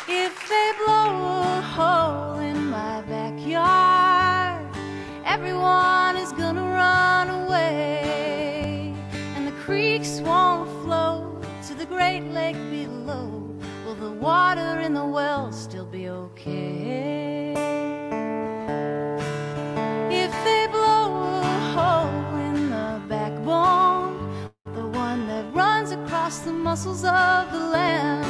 If they blow a hole in my backyard, everyone is gonna run away, and the creeks won't flow to the great lake below. Will the water in the well still be okay? If they blow a hole in the backbone, the one that runs across the muscles of the land,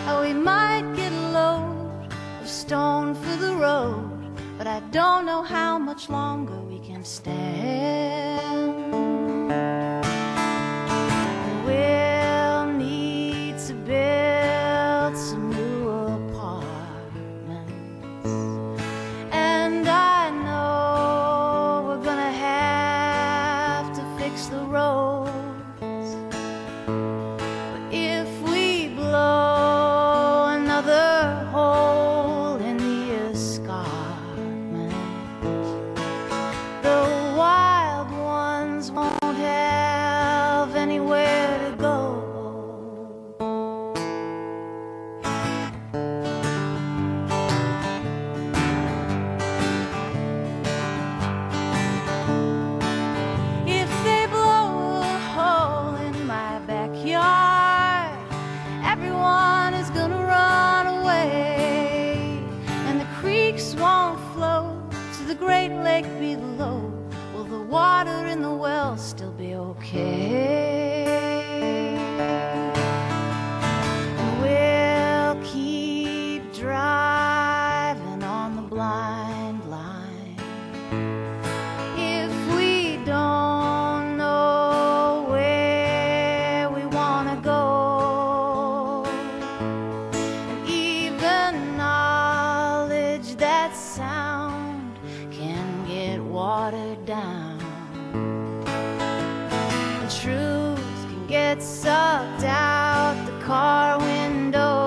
oh, we might get a load of stone for the road, but I don't know how much longer we can stand. We'll need to build some new apartments, and I know we're gonna have to fix the roads. But if we blow another hole in the escarpment, the wild ones won't have anywhere to go. If they blow a hole in my backyard, everyone is gonna run away, and the creeks won't flow to the great lake below. Will the water in the well still be okay? And we'll keep driving on the blind line if we don't know where we wanna go. And even knowledge that sound can get watered down, and truth can get sucked out the car window.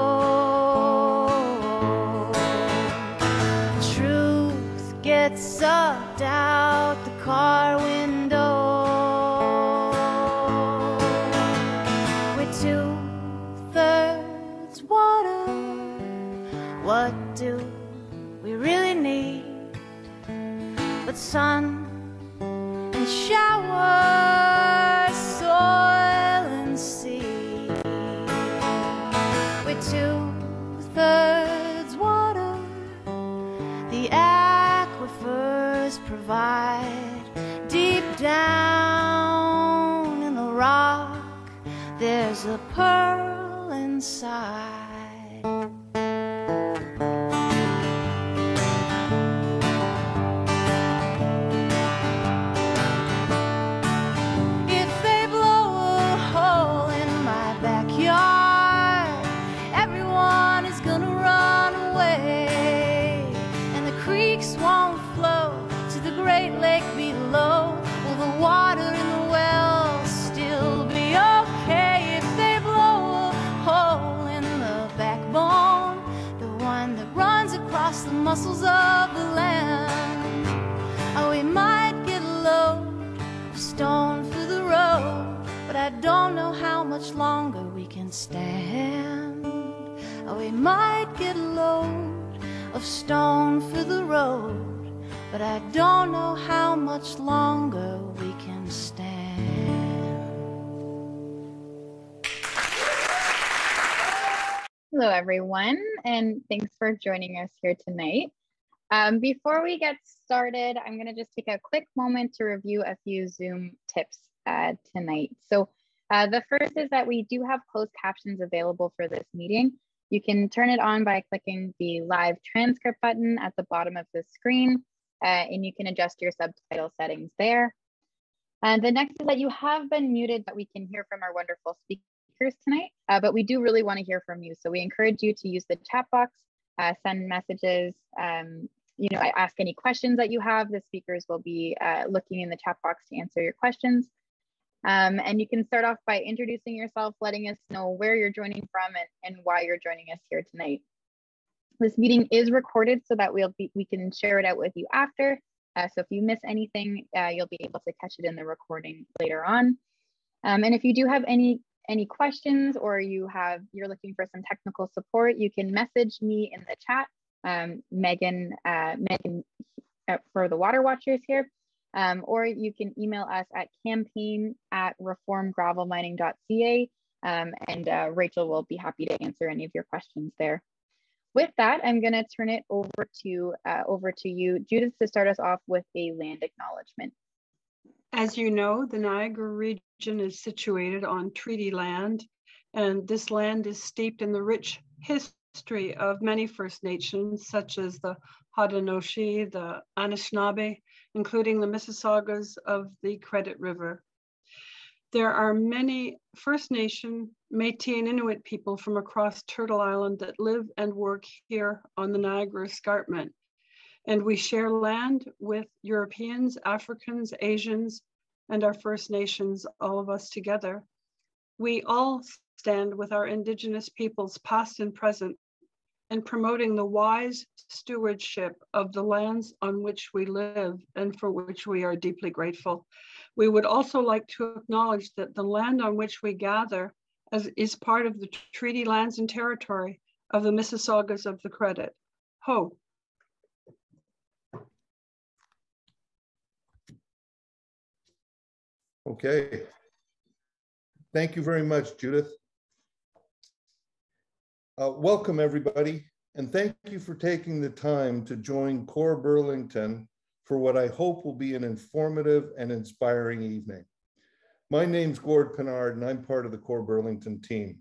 Truth gets sucked out the car window. We're 2/3 water. What do we really need but sun and showers, soil and sea? We're 2/3 water. The aquifers provide. Deep down in the rock, there's a pearl inside. If they blow a hole in my backyard, everyone is gonna run away, and the creeks won't flow to the great lake below. Will the water in the well still be okay? If they blow a hole in the backbone, the one that runs across the muscles of the land, oh, we might get a load of stone for the road, but I don't know how much longer we can stand. Oh, we might get a load of stone for the road, but I don't know how much longer we can stand. Hello, everyone, and thanks for joining us here tonight. Before we get started, I'm going to just take a quick moment to review a few Zoom tips tonight. So the first is that we do have closed captions available for this meeting. You can turn it on by clicking the live transcript button at the bottom of the screen, and you can adjust your subtitle settings there. And the next is that you have been muted, but we can hear from our wonderful speakers tonight, but we do really want to hear from you. So we encourage you to use the chat box, send messages, ask any questions that you have. The speakers will be looking in the chat box to answer your questions. And you can start off by introducing yourself, letting us know where you're joining from and why you're joining us here tonight. This meeting is recorded so that we can share it out with you after. So if you miss anything, you'll be able to catch it in the recording later on. And if you do have any any questions or you're looking for some technical support, you can message me in the chat, Megan for the Water Watchers here, or you can email us at campaign@reformgravelmining.ca, and Rachel will be happy to answer any of your questions there. With that, I'm going to turn it over to you, Judith, to start us off with a land acknowledgement. As you know, the Niagara region is situated on treaty land, and this land is steeped in the rich history of many First Nations, such as the Haudenosaunee, the Anishinaabe, including the Mississaugas of the Credit River. There are many First Nation, Métis, and Inuit people from across Turtle Island that live and work here on the Niagara escarpment. And we share land with Europeans, Africans, Asians, and our First Nations, all of us together. We all stand with our Indigenous peoples, past and present, in promoting the wise stewardship of the lands on which we live and for which we are deeply grateful. We would also like to acknowledge that the land on which we gather is part of the treaty lands and territory of the Mississaugas of the Credit. Ho. Okay. Thank you very much, Judith. Welcome, everybody, and thank you for taking the time to join CORE Burlington for what I hope will be an informative and inspiring evening. My name's Gord Pinard, and I'm part of the CORE Burlington team.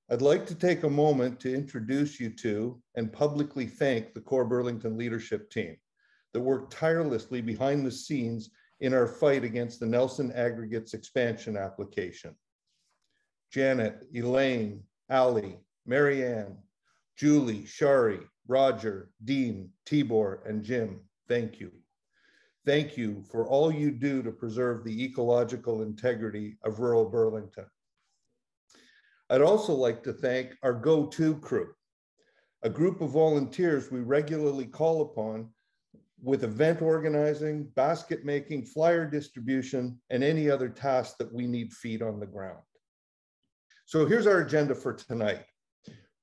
I'd like to take a moment to introduce you to and publicly thank the CORE Burlington leadership team that worked tirelessly behind the scenes in our fight against the Nelson Aggregates expansion application. Janet, Elaine, Ali, Marianne, Julie, Shari, Roger, Dean, Tibor, and Jim, thank you. Thank you for all you do to preserve the ecological integrity of rural Burlington. I'd also like to thank our go-to crew, a group of volunteers we regularly call upon with event organizing, basket making, flyer distribution, and any other tasks that we need feet on the ground. So here's our agenda for tonight.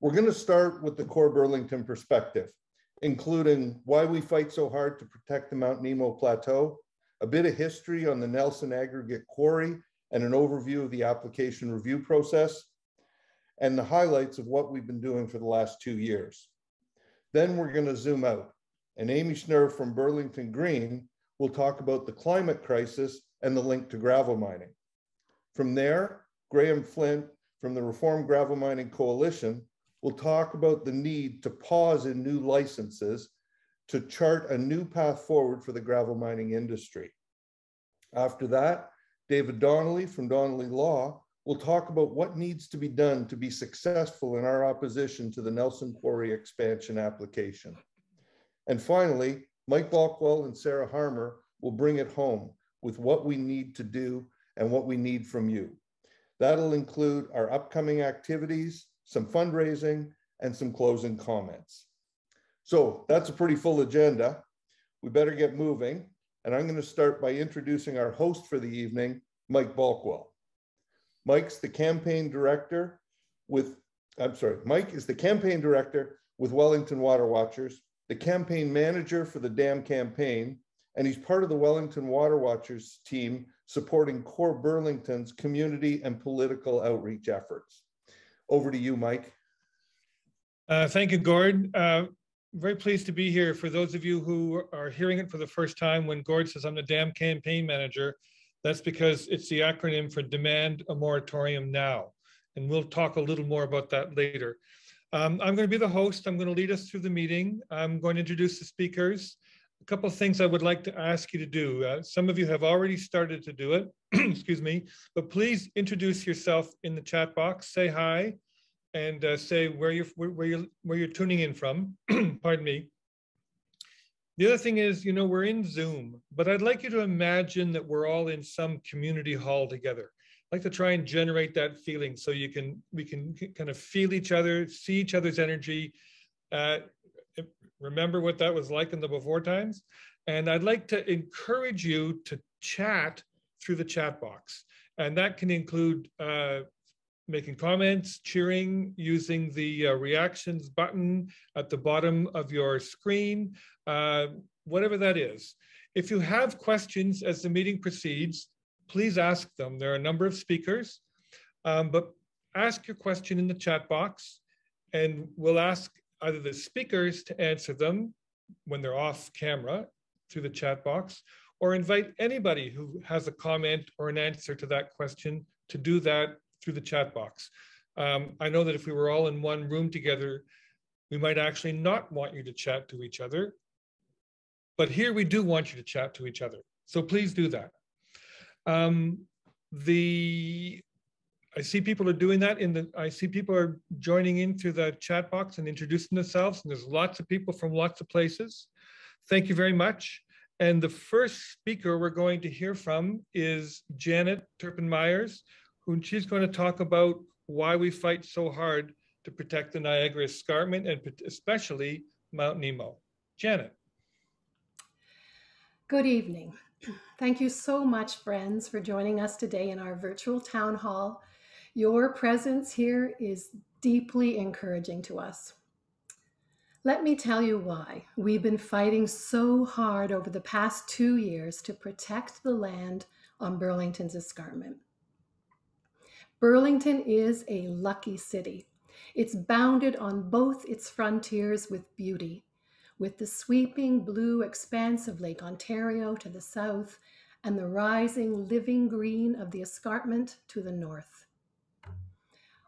We're going to start with the CORE Burlington perspective, including why we fight so hard to protect the Mount Nemo Plateau, a bit of history on the Nelson Aggregate Quarry, and an overview of the application review process, and the highlights of what we've been doing for the last 2 years. Then we're going to zoom out, and Amy Schnurr from Burlington Green will talk about the climate crisis and the link to gravel mining. From there, Graham Flint from the Reform Gravel Mining Coalition will talk about the need to pause in new licenses to chart a new path forward for the gravel mining industry. After that, David Donnelly from Donnelly Law will talk about what needs to be done to be successful in our opposition to the Nelson Quarry expansion application. And finally, Mike Balkwill and Sarah Harmer will bring it home with what we need to do and what we need from you. That'll include our upcoming activities, some fundraising, and some closing comments. So that's a pretty full agenda. We better get moving. And I'm going to start by introducing our host for the evening, Mike Balkwill. Mike is the campaign director with Wellington Water Watchers, the campaign manager for the Dam campaign, and he's part of the Wellington Water Watchers team supporting CORE Burlington's community and political outreach efforts. Over to you, Mike. Thank you, Gord. Very pleased to be here. For those of you who are hearing it for the first time, when Gord says I'm the Dam campaign manager, that's because it's the acronym for Demand a Moratorium Now. And we'll talk a little more about that later. I'm going to be the host. I'm going to lead us through the meeting. I'm going to introduce the speakers. A couple of things I would like to ask you to do. Some of you have already started to do it, excuse me, but please introduce yourself in the chat box, say hi, and say where you're tuning in from, pardon me. The other thing is, we're in Zoom, but I'd like you to imagine that we're all in some community hall together. I'd like to try and generate that feeling so we can kind of feel each other, see each other's energy, remember what that was like in the before times. And I'd like to encourage you to chat through the chat box. And that can include making comments, cheering, using the reactions button at the bottom of your screen, whatever that is. If you have questions as the meeting proceeds, please ask them. There are a number of speakers, but ask your question in the chat box, and we'll ask either the speakers to answer them when they're off camera through the chat box, or invite anybody who has a comment or an answer to that question to do that through the chat box. I know that if we were all in one room together, we might actually not want you to chat to each other, but here we do want you to chat to each other. So please do that. I see people are doing that I see people are joining into the chat box and introducing themselves, and there's lots of people from lots of places. Thank you very much. And the first speaker we're going to hear from is Janet Turpin-Myers, who she's going to talk about why we fight so hard to protect the Niagara Escarpment and especially Mount Nemo. Janet. Good evening. Thank you so much, friends, for joining us today in our virtual town hall. Your presence here is deeply encouraging to us. Let me tell you why we've been fighting so hard over the past 2 years to protect the land on Burlington's escarpment. Burlington is a lucky city. It's bounded on both its frontiers with beauty, with the sweeping blue expanse of Lake Ontario to the south and the rising living green of the escarpment to the north.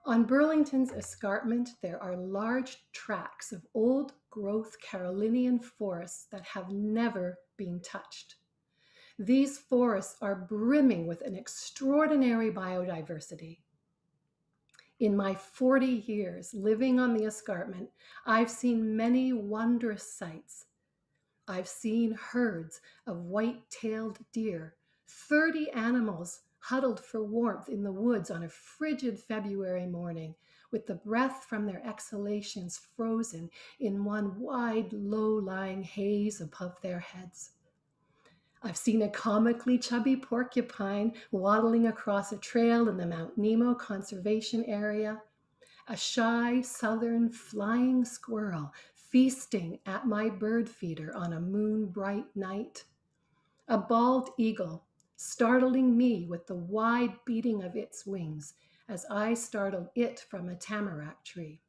On Burlington's escarpment, there are large tracts of old growth Carolinian forests that have never been touched. These forests are brimming with an extraordinary biodiversity. In my 40 years living on the escarpment, I've seen many wondrous sights. I've seen herds of white-tailed deer, 30 animals huddled for warmth in the woods on a frigid February morning, with the breath from their exhalations frozen in one wide, low-lying haze above their heads. I've seen a comically chubby porcupine waddling across a trail in the Mount Nemo Conservation Area, a shy southern flying squirrel feasting at my bird feeder on a moon-bright night, a bald eagle startling me with the wide beating of its wings as I startled it from a tamarack tree.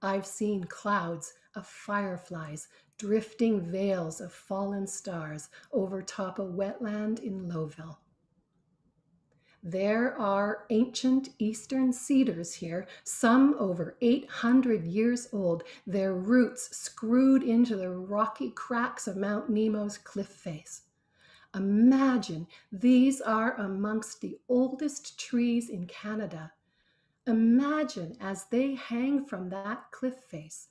I've seen clouds of fireflies drifting veils of fallen stars over top a wetland in Lowville. There are ancient eastern cedars here, some over 800 years old, their roots screwed into the rocky cracks of Mount Nemo's cliff face. Imagine these are amongst the oldest trees in Canada. Imagine as they hang from that cliff face,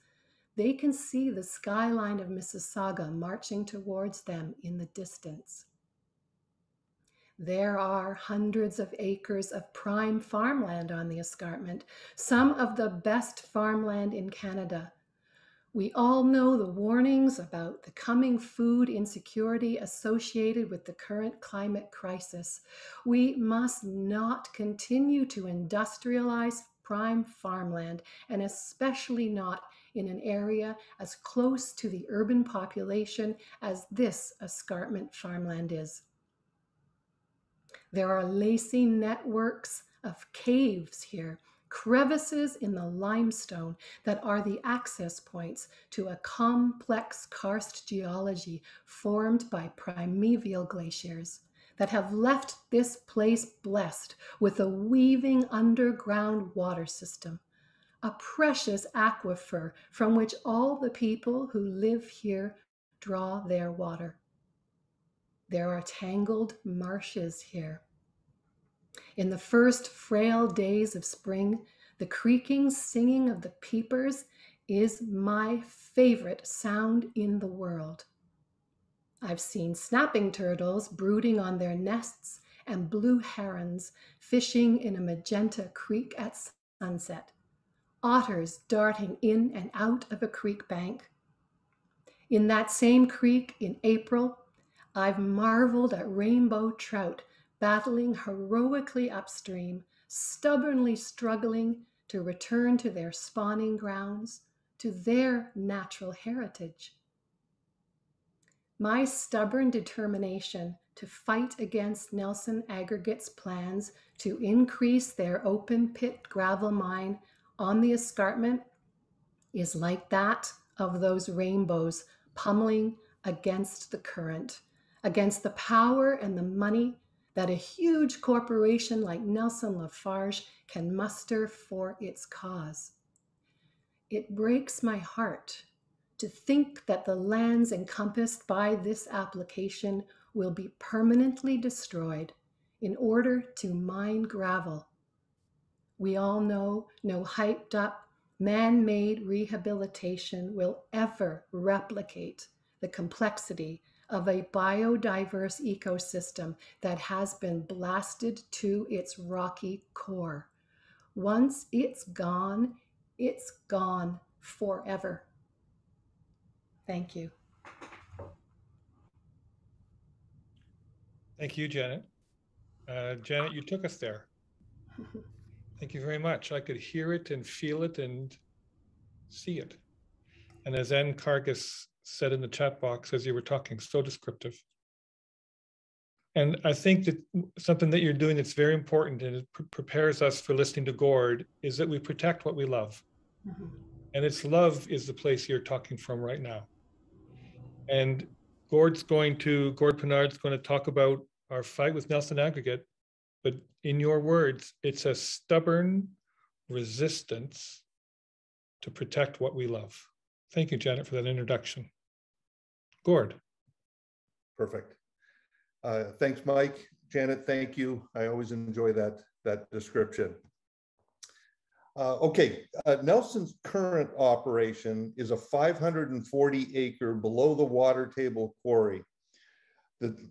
they can see the skyline of Mississauga marching towards them in the distance. There are hundreds of acres of prime farmland on the escarpment, some of the best farmland in Canada. We all know the warnings about the coming food insecurity associated with the current climate crisis. We must not continue to industrialize prime farmland, and especially not in an area as close to the urban population as this escarpment farmland is. There are lacy networks of caves here, crevices in the limestone that are the access points to a complex karst geology formed by primeval glaciers that have left this place blessed with a weaving underground water system, a precious aquifer from which all the people who live here draw their water. There are tangled marshes here. In the first frail days of spring, the creaking singing of the peepers is my favorite sound in the world. I've seen snapping turtles brooding on their nests and blue herons fishing in a magenta creek at sunset, otters darting in and out of a creek bank. In that same creek in April, I've marveled at rainbow trout battling heroically upstream, stubbornly struggling to return to their spawning grounds, to their natural heritage. My stubborn determination to fight against Nelson Aggregates' plans to increase their open pit gravel mine on the escarpment is like that of those rainbows pummeling against the current, against the power and the money that a huge corporation like Nelson-LaFarge can muster for its cause. It breaks my heart to think that the lands encompassed by this application will be permanently destroyed in order to mine gravel. We all know no hyped up, man-made rehabilitation will ever replicate the complexity of a biodiverse ecosystem that has been blasted to its rocky core. Once it's gone forever. Thank you. Thank you, Janet. Janet, you took us there. Thank you very much. I could hear it and feel it and see it. And as Ann Cargis said in the chat box as you were talking, so descriptive. And I think that something that you're doing that's very important and it prepares us for listening to Gord is that we protect what we love. Mm-hmm. And it's love is the place you're talking from right now. And Gord Penard's going to talk about our fight with Nelson Aggregate, but in your words, it's a stubborn resistance to protect what we love. Thank you, Janet, for that introduction. Gord. Perfect. Thanks, Mike. Janet, thank you. I always enjoy that description. Nelson's current operation is a 540-acre below the water table quarry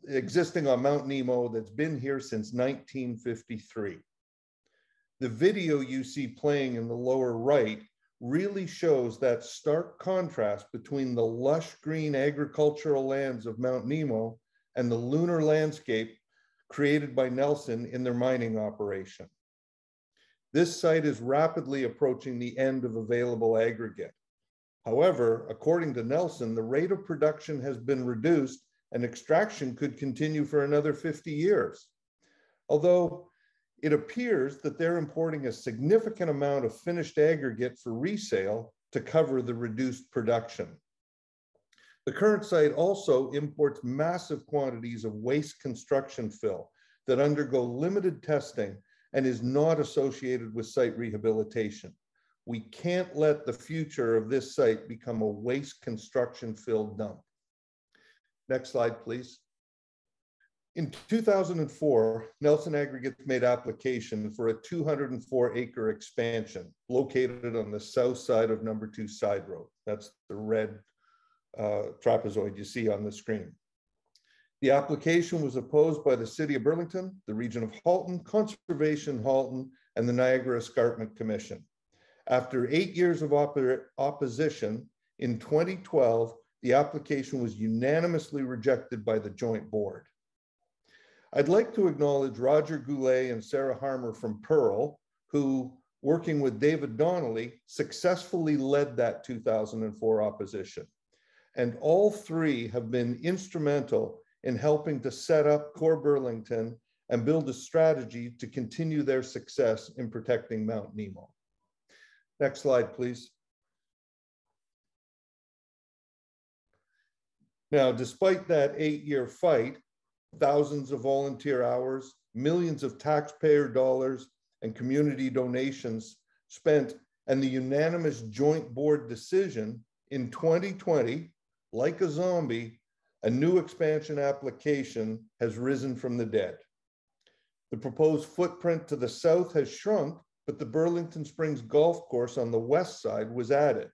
existing on Mount Nemo that's been here since 1953. The video you see playing in the lower right really shows that stark contrast between the lush green agricultural lands of Mount Nemo and the lunar landscape created by Nelson in their mining operation. This site is rapidly approaching the end of available aggregate. However, according to Nelson, the rate of production has been reduced and extraction could continue for another 50 years. Although it appears that they're importing a significant amount of finished aggregate for resale to cover the reduced production. The current site also imports massive quantities of waste construction fill that undergo limited testing and is not associated with site rehabilitation. We can't let the future of this site become a waste construction fill dump. Next slide, please. In 2004, Nelson Aggregates made application for a 204-acre expansion located on the south side of number 2 side road. That's the red trapezoid you see on the screen. The application was opposed by the City of Burlington, the Region of Halton, Conservation Halton, and the Niagara Escarpment Commission. After 8 years of opposition, in 2012, the application was unanimously rejected by the Joint Board. I'd like to acknowledge Roger Goulet and Sarah Harmer from Pearl, who, working with David Donnelly, successfully led that 2004 opposition. And all three have been instrumental in helping to set up CORE Burlington and build a strategy to continue their success in protecting Mount Nemo. Next slide, please. Now, despite that 8-year fight, thousands of volunteer hours, millions of taxpayer dollars, and community donations spent, and the unanimous joint board decision in 2020, like a zombie, a new expansion application has risen from the dead. The proposed footprint to the south has shrunk, but the Burlington Springs Golf Course on the west side was added.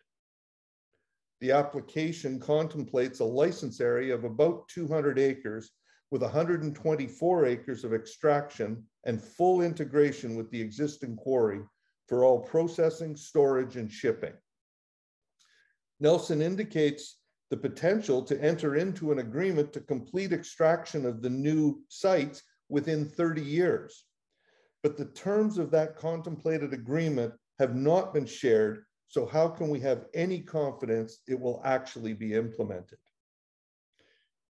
The application contemplates a license area of about 200 acres with 124 acres of extraction and full integration with the existing quarry for all processing, storage, and shipping. Nelson indicates the potential to enter into an agreement to complete extraction of the new sites within 30 years. but the terms of that contemplated agreement have not been shared, so how can we have any confidence it will actually be implemented?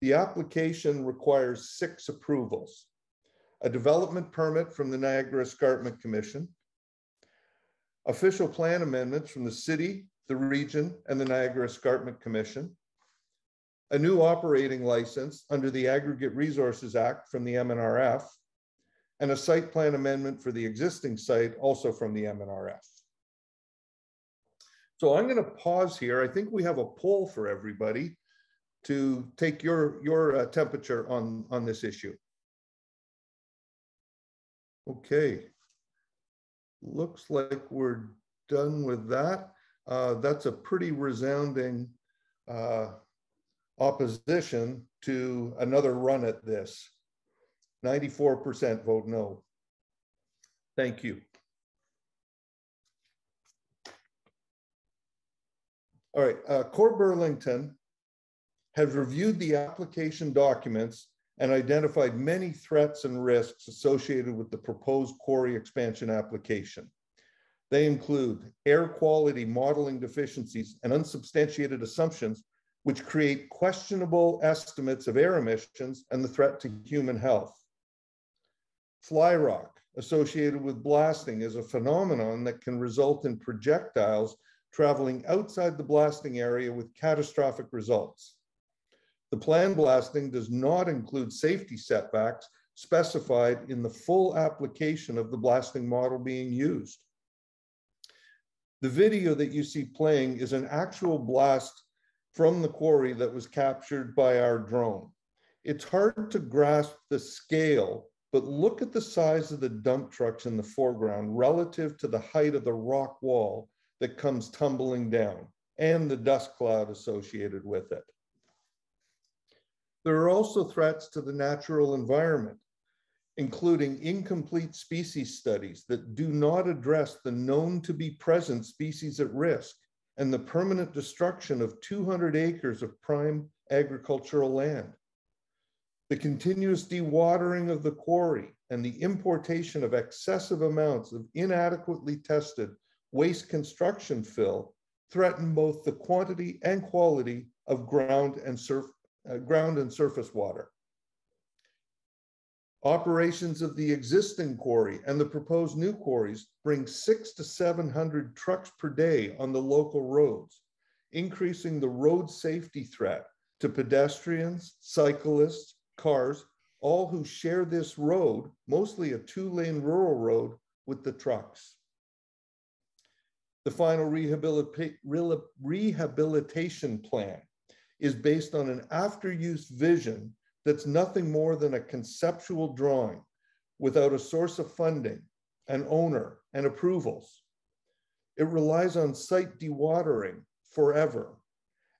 The application requires 6 approvals: a development permit from the Niagara Escarpment Commission, official plan amendments from the city, the region, and the Niagara Escarpment Commission, a new operating license under the Aggregate Resources Act from the MNRF, and a site plan amendment for the existing site, also from the MNRF. So I'm going to pause here. I think we have a poll for everybody to take your temperature on this issue. Okay, looks like we're done with that. That's a pretty resounding opposition to another run at this. 94% vote no. Thank you. All right, CORE Burlington has reviewed the application documents and identified many threats and risks associated with the proposed quarry expansion application. They include air quality modeling deficiencies and unsubstantiated assumptions, which create questionable estimates of air emissions and the threat to human health. Fly rock associated with blasting is a phenomenon that can result in projectiles traveling outside the blasting area with catastrophic results. The planned blasting does not include safety setbacks specified in the full application of the blasting model being used. The video that you see playing is an actual blast from the quarry that was captured by our drone. It's hard to grasp the scale, but look at the size of the dump trucks in the foreground relative to the height of the rock wall that comes tumbling down and the dust cloud associated with it. There are also threats to the natural environment, including incomplete species studies that do not address the known to be present species at risk and the permanent destruction of 200 acres of prime agricultural land. The continuous dewatering of the quarry and the importation of excessive amounts of inadequately tested waste construction fill threaten both the quantity and quality of ground and surface water. Operations of the existing quarry and the proposed new quarries bring 600 to 700 trucks per day on the local roads, increasing the road safety threat to pedestrians, cyclists, cars, all who share this road, mostly a 2-lane rural road, with the trucks. The final rehabilitation plan is based on an after-use vision that's nothing more than a conceptual drawing without a source of funding, an owner, and approvals. It relies on site dewatering forever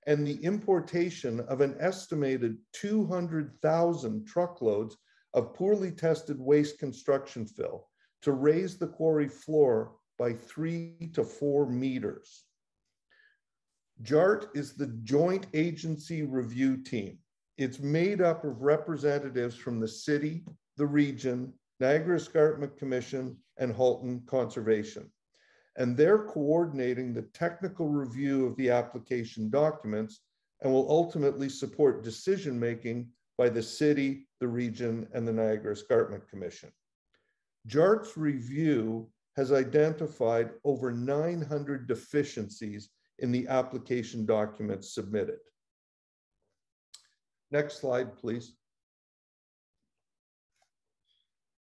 and the importation of an estimated 200,000 truckloads of poorly tested waste construction fill to raise the quarry floor by 3 to 4 meters. JART is the Joint Agency Review Team. It's made up of representatives from the city, the region, Niagara Escarpment Commission, and Halton Conservation. And they're coordinating the technical review of the application documents and will ultimately support decision-making by the city, the region, and the Niagara Escarpment Commission. JART's review has identified over 900 deficiencies in the application documents submitted. Next slide, please.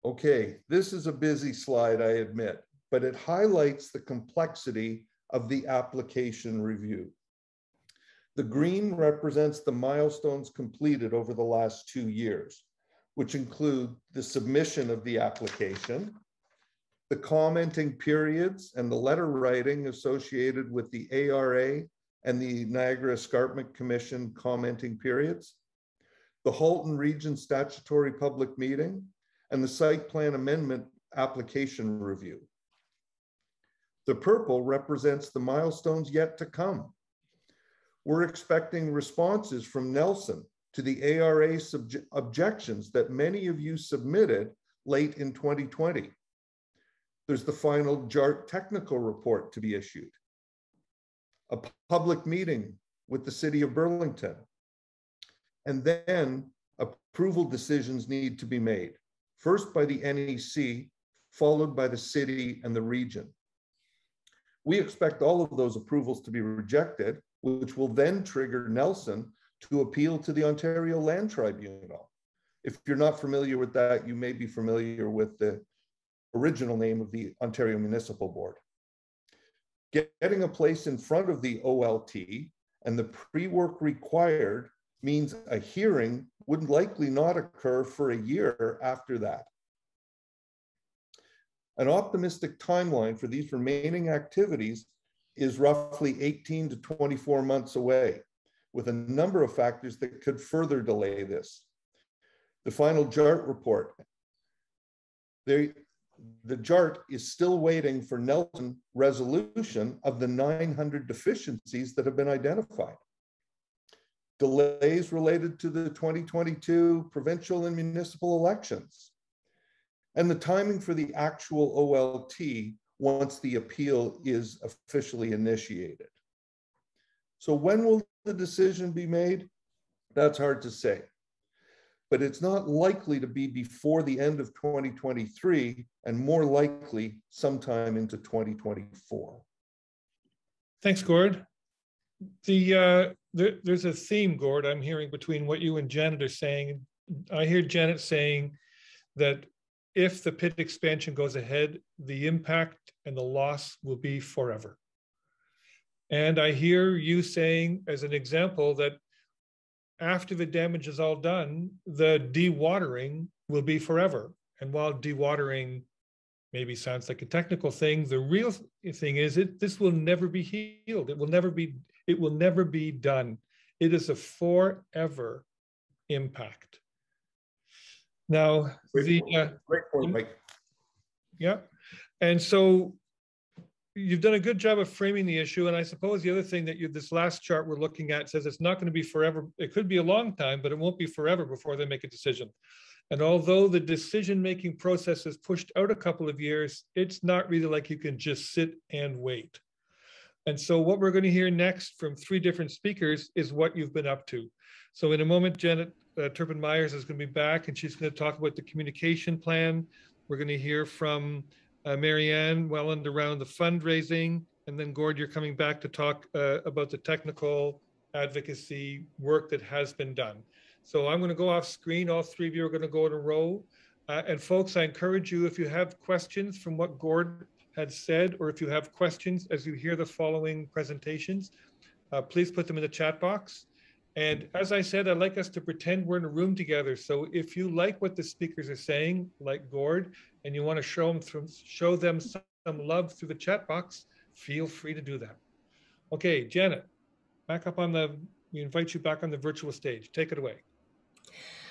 Okay, this is a busy slide, I admit, but it highlights the complexity of the application review. The green represents the milestones completed over the last 2 years, which include the submission of the application, the commenting periods and the letter writing associated with the ARA and the Niagara Escarpment Commission commenting periods, the Halton Region Statutory Public Meeting, and the Site Plan Amendment Application Review. The purple represents the milestones yet to come. We're expecting responses from Nelson to the ARA objections that many of you submitted late in 2020. There's the final JART technical report to be issued, a public meeting with the city of Burlington, and then approval decisions need to be made, first by the NEC, followed by the city and the region. We expect all of those approvals to be rejected, which will then trigger Nelson to appeal to the Ontario Land Tribunal. If you're not familiar with that, you may be familiar with the original name of the Ontario Municipal Board. Getting a place in front of the OLT and the pre-work required means a hearing would likely not occur for a year after that. An optimistic timeline for these remaining activities is roughly 18 to 24 months away, with a number of factors that could further delay this. The final JART report. The JART is still waiting for Nelson resolution of the 900 deficiencies that have been identified. Delays related to the 2022 provincial and municipal elections, and the timing for the actual OLT once the appeal is officially initiated. So when will the decision be made? That's hard to say, but it's not likely to be before the end of 2023 and more likely sometime into 2024. Thanks, Gord. There's a theme, Gord, I'm hearing between what you and Janet are saying. I hear Janet saying that if the pit expansion goes ahead, the impact and the loss will be forever. And I hear you saying, as an example, that after the damage is all done, the dewatering will be forever. And while dewatering maybe sounds like a technical thing, the real thing is this will never be healed. It will never be done. It is a forever impact. Now, great point, Mike. Yeah, and so you've done a good job of framing the issue. And I suppose the other thing that this last chart we're looking at says it's not going to be forever. It could be a long time, but it won't be forever before they make a decision. And although the decision-making process is pushed out a couple of years, it's not really like you can just sit and wait. And so what we're going to hear next from 3 different speakers is what you've been up to. So in a moment, Janet Turpin-Myers is going to be back, and she's going to talk about the communication plan. We're going to hear from Marianne Welland around the fundraising, and then Gord, you're coming back to talk about the technical advocacy work that has been done. So I'm going to go off screen. All 3 of you are going to go in a row. And folks, I encourage you, if you have questions from what Gord had said, or if you have questions as you hear the following presentations, please put them in the chat box. And as I said, I'd like us to pretend we're in a room together. So if you like what the speakers are saying, like Gord, and you want to show them some love through the chat box, feel free to do that. Okay, Janet, we invite you back on the virtual stage. Take it away.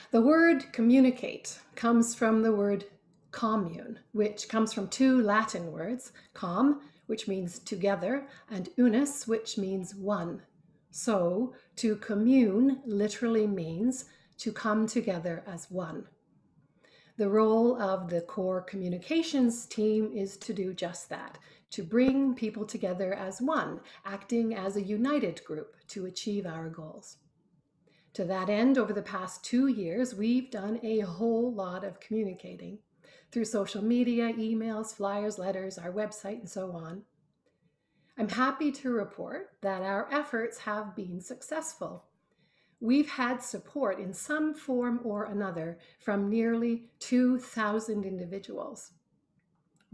The word communicate comes from the word commune, which comes from 2 Latin words, com, which means together, and unus, which means one. So to commune literally means to come together as one. The role of the CORE communications team is to do just that, to bring people together as one, acting as a united group to achieve our goals. To that end, over the past 2 years, we've done a whole lot of communicating through social media, emails, flyers, letters, our website, and so on. I'm happy to report that our efforts have been successful. We've had support in some form or another from nearly 2,000 individuals.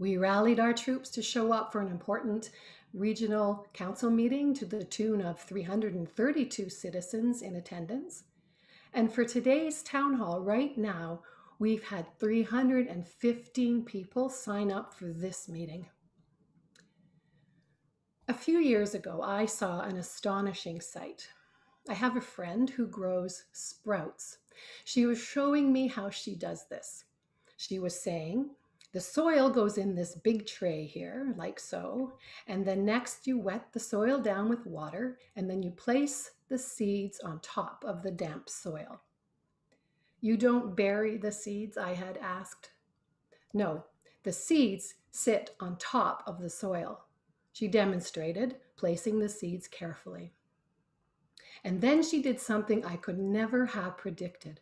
We rallied our troops to show up for an important regional council meeting to the tune of 332 citizens in attendance. And for today's town hall right now, we've had 315 people sign up for this meeting. A few years ago, I saw an astonishing sight. I have a friend who grows sprouts. She was showing me how she does this. She was saying, the soil goes in this big tray here, like so, and then next you wet the soil down with water, and then you place the seeds on top of the damp soil. You don't bury the seeds, I had asked. No, the seeds sit on top of the soil. She demonstrated placing the seeds carefully. And then she did something I could never have predicted.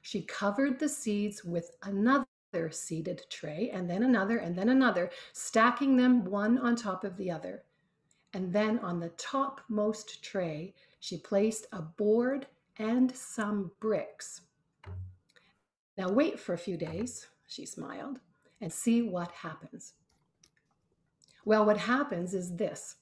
She covered the seeds with another seeded tray, and then another, stacking them one on top of the other. And then on the topmost tray, she placed a board and some bricks. Now wait for a few days, she smiled, and see what happens. Well, what happens is this.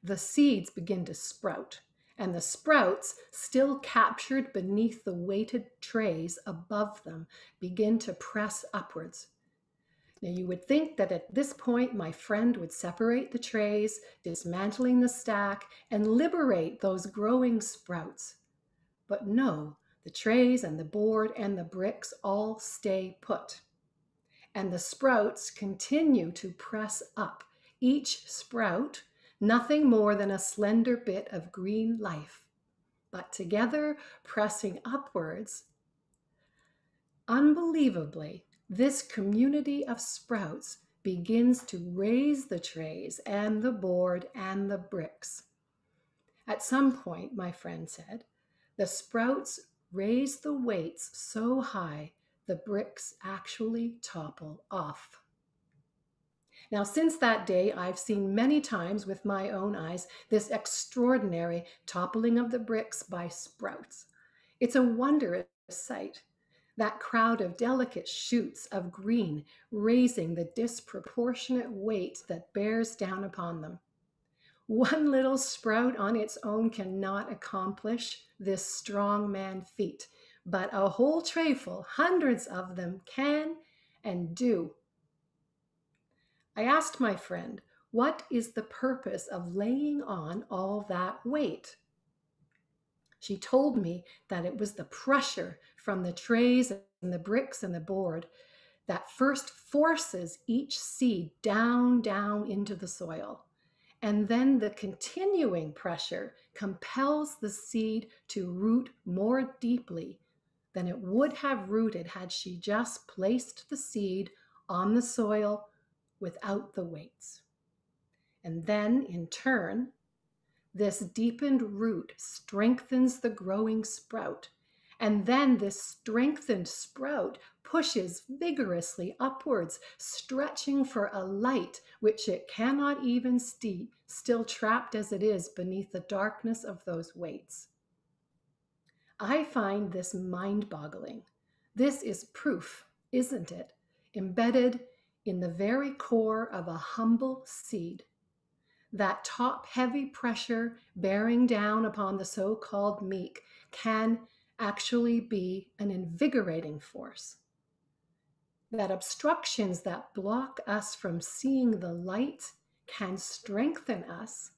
The seeds begin to sprout, and the sprouts, still captured beneath the weighted trays above them, begin to press upwards. Now, you would think that at this point, my friend would separate the trays, dismantling the stack, and liberate those growing sprouts. But no, the trays and the board and the bricks all stay put. And the sprouts continue to press up, each sprout nothing more than a slender bit of green life, but together pressing upwards. Unbelievably, this community of sprouts begins to raise the trays and the board and the bricks. At some point, my friend said, the sprouts raise the weights so high the bricks actually topple off. Now, since that day, I've seen many times with my own eyes this extraordinary toppling of the bricks by sprouts. It's a wondrous sight. That crowd of delicate shoots of green raising the disproportionate weight that bears down upon them. One little sprout on its own cannot accomplish this strongman feat, but a whole trayful, hundreds of them, can and do. I asked my friend, what is the purpose of laying on all that weight? She told me that it was the pressure from the trays and the bricks and the board that first forces each seed down into the soil. And then the continuing pressure compels the seed to root more deeply than it would have rooted had she just placed the seed on the soil without the weights. And then, in turn, this deepened root strengthens the growing sprout, and then this strengthened sprout pushes vigorously upwards, stretching for a light which it cannot even see, still trapped as it is beneath the darkness of those weights. I find this mind-boggling. This is proof, isn't it, embedded in the very core of a humble seed. That top heavy pressure bearing down upon the so-called meek can actually be an invigorating force. That obstructions that block us from seeing the light can strengthen us.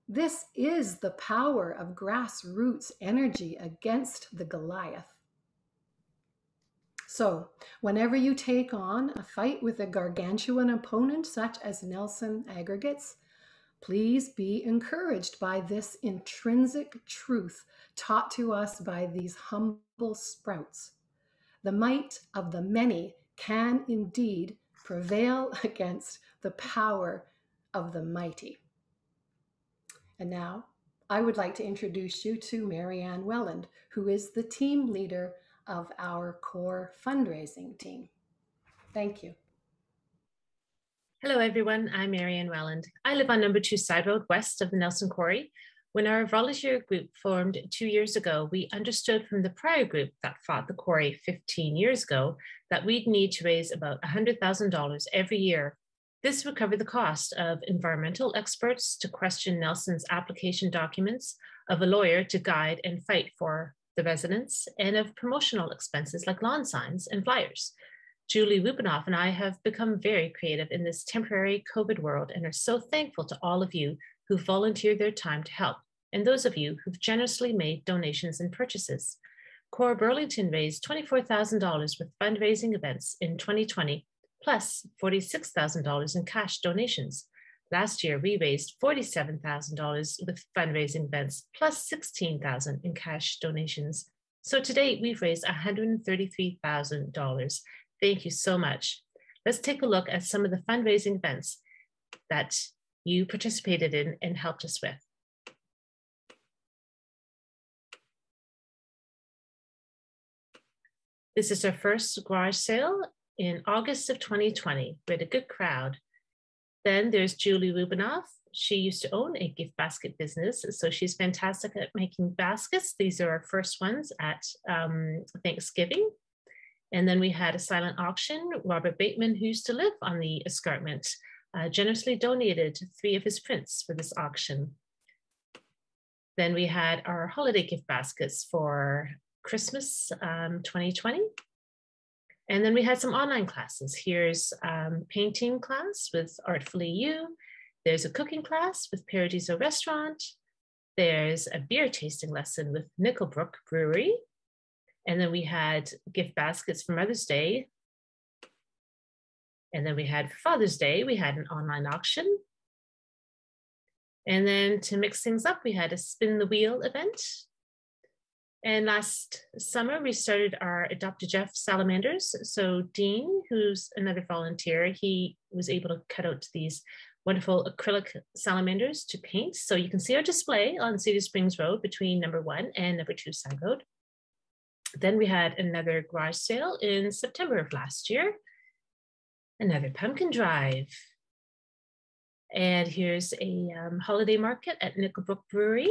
This is the power of grassroots energy against the Goliath. So, whenever you take on a fight with a gargantuan opponent such as Nelson Aggregates, please be encouraged by this intrinsic truth taught to us by these humble sprouts. The might of the many can indeed prevail against the power of the mighty. And now, I would like to introduce you to Marianne Welland, who is the team leader of our CORE fundraising team. Thank you. Hello, everyone. I'm Marianne Welland. I live on number 2 Side Road west of the Nelson Quarry. When our volunteer group formed 2 years ago, we understood from the prior group that fought the quarry 15 years ago that we'd need to raise about $100,000 every year. This would cover the cost of environmental experts to question Nelson's application documents, of a lawyer to guide and fight for the residents, and of promotional expenses like lawn signs and flyers. Julie Wupenoff and I have become very creative in this temporary COVID world and are so thankful to all of you who volunteered their time to help, and those of you who've generously made donations and purchases. CORE Burlington raised $24,000 with fundraising events in 2020, plus $46,000 in cash donations. Last year, we raised $47,000 with fundraising events, plus $16,000 in cash donations. So to date, we've raised $133,000. Thank you so much. let's take a look at some of the fundraising events that you participated in and helped us with. This is our first garage sale in August of 2020. We had a good crowd. Then there's Julie Lubinoff. She used to own a gift basket business, so she's fantastic at making baskets. These are our first ones at Thanksgiving. And then we had a silent auction. Robert Bateman, who used to live on the escarpment, generously donated 3 of his prints for this auction. Then we had our holiday gift baskets for Christmas 2020. And then we had some online classes. Here's painting class with Artfully You. There's a cooking class with Paradiso Restaurant. There's a beer tasting lesson with Nickelbrook Brewery. And then we had gift baskets for Mother's Day. And then we had Father's Day, we had an online auction. And then to mix things up, we had a spin the wheel event. And last summer, we started our Adopt a Jeff salamanders. So Dean, who's another volunteer, he was able to cut out these wonderful acrylic salamanders to paint. So you can see our display on Cedar Springs Road between number 1 and number 2 side road. Then we had another garage sale in September of last year, another pumpkin drive. And here's a holiday market at Nickelbrook Brewery.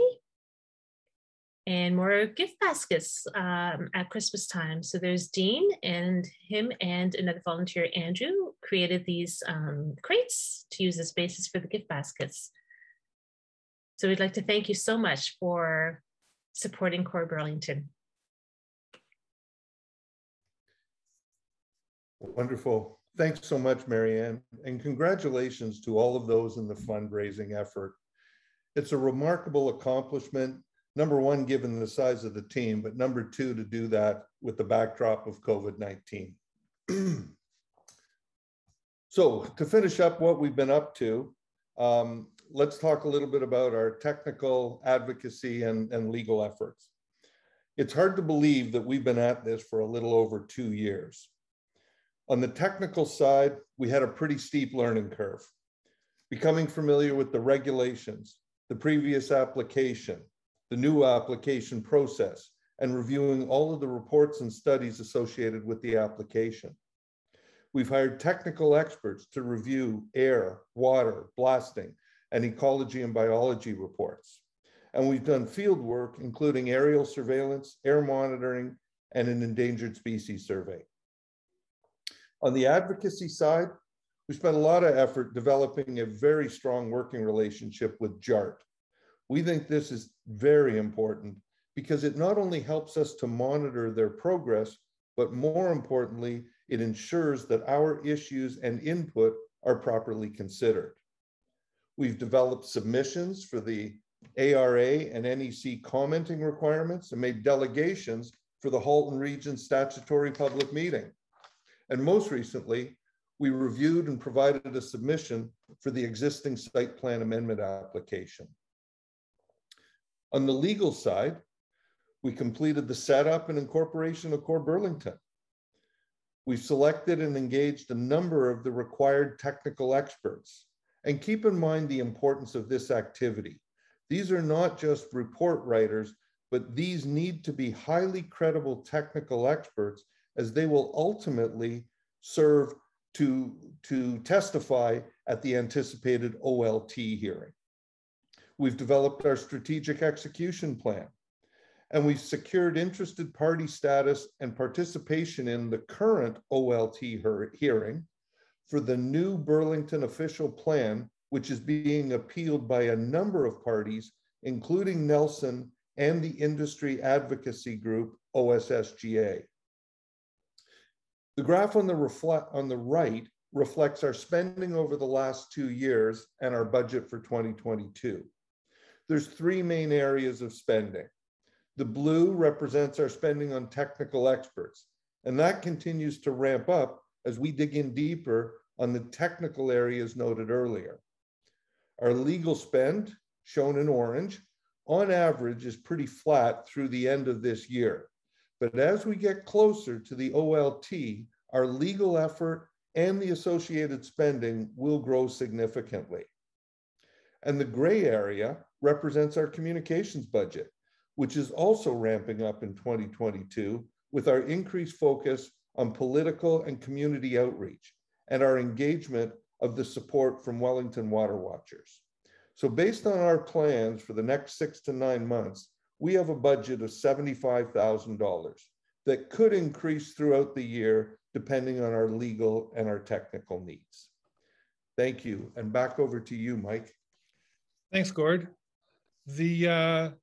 And more gift baskets at Christmas time. So there's Dean, and him and another volunteer, Andrew, created these crates to use as basis for the gift baskets. So we'd like to thank you so much for supporting CORE Burlington. Wonderful. Thanks so much, Marianne, and congratulations to all of those in the fundraising effort. It's a remarkable accomplishment. Number 1, given the size of the team, but number 2, to do that with the backdrop of COVID-19. So to finish up what we've been up to, let's talk a little bit about our technical advocacy and legal efforts. It's hard to believe that we've been at this for a little over 2 years. On the technical side, we had a pretty steep learning curve, becoming familiar with the regulations, the previous application, the new application process, and reviewing all of the reports and studies associated with the application. We've hired technical experts to review air, water, blasting, and ecology and biology reports. And we've done field work, including aerial surveillance, air monitoring, and an endangered species survey. On the advocacy side, we spent a lot of effort developing a very strong working relationship with JART. We think this is very important because it not only helps us to monitor their progress, but more importantly, it ensures that our issues and input are properly considered. We've developed submissions for the ARA and NEC commenting requirements and made delegations for the Halton Region statutory public meeting. And most recently, we reviewed and provided a submission for the existing site plan amendment application. On the legal side, we completed the setup and incorporation of CORE Burlington. We've selected and engaged a number of the required technical experts. And keep in mind the importance of this activity. These are not just report writers, but these need to be highly credible technical experts, as they will ultimately serve to testify at the anticipated OLT hearing. We've developed our strategic execution plan, and we've secured interested party status and participation in the current OLT hearing for the new Burlington official plan, which is being appealed by a number of parties, including Nelson and the industry advocacy group, OSSGA. The graph on the right reflects our spending over the last 2 years and our budget for 2022. There's 3 main areas of spending. The blue represents our spending on technical experts, and that continues to ramp up as we dig in deeper on the technical areas noted earlier. Our legal spend, shown in orange, on average is pretty flat through the end of this year. But as we get closer to the OLT, our legal effort and the associated spending will grow significantly. And the gray area represents our communications budget, which is also ramping up in 2022 with our increased focus on political and community outreach and our engagement of the support from Wellington Water Watchers. So based on our plans for the next 6 to 9 months, we have a budget of $75,000 that could increase throughout the year depending on our legal and our technical needs. Thank you, and back over to you, Mike. Thanks, Gord. The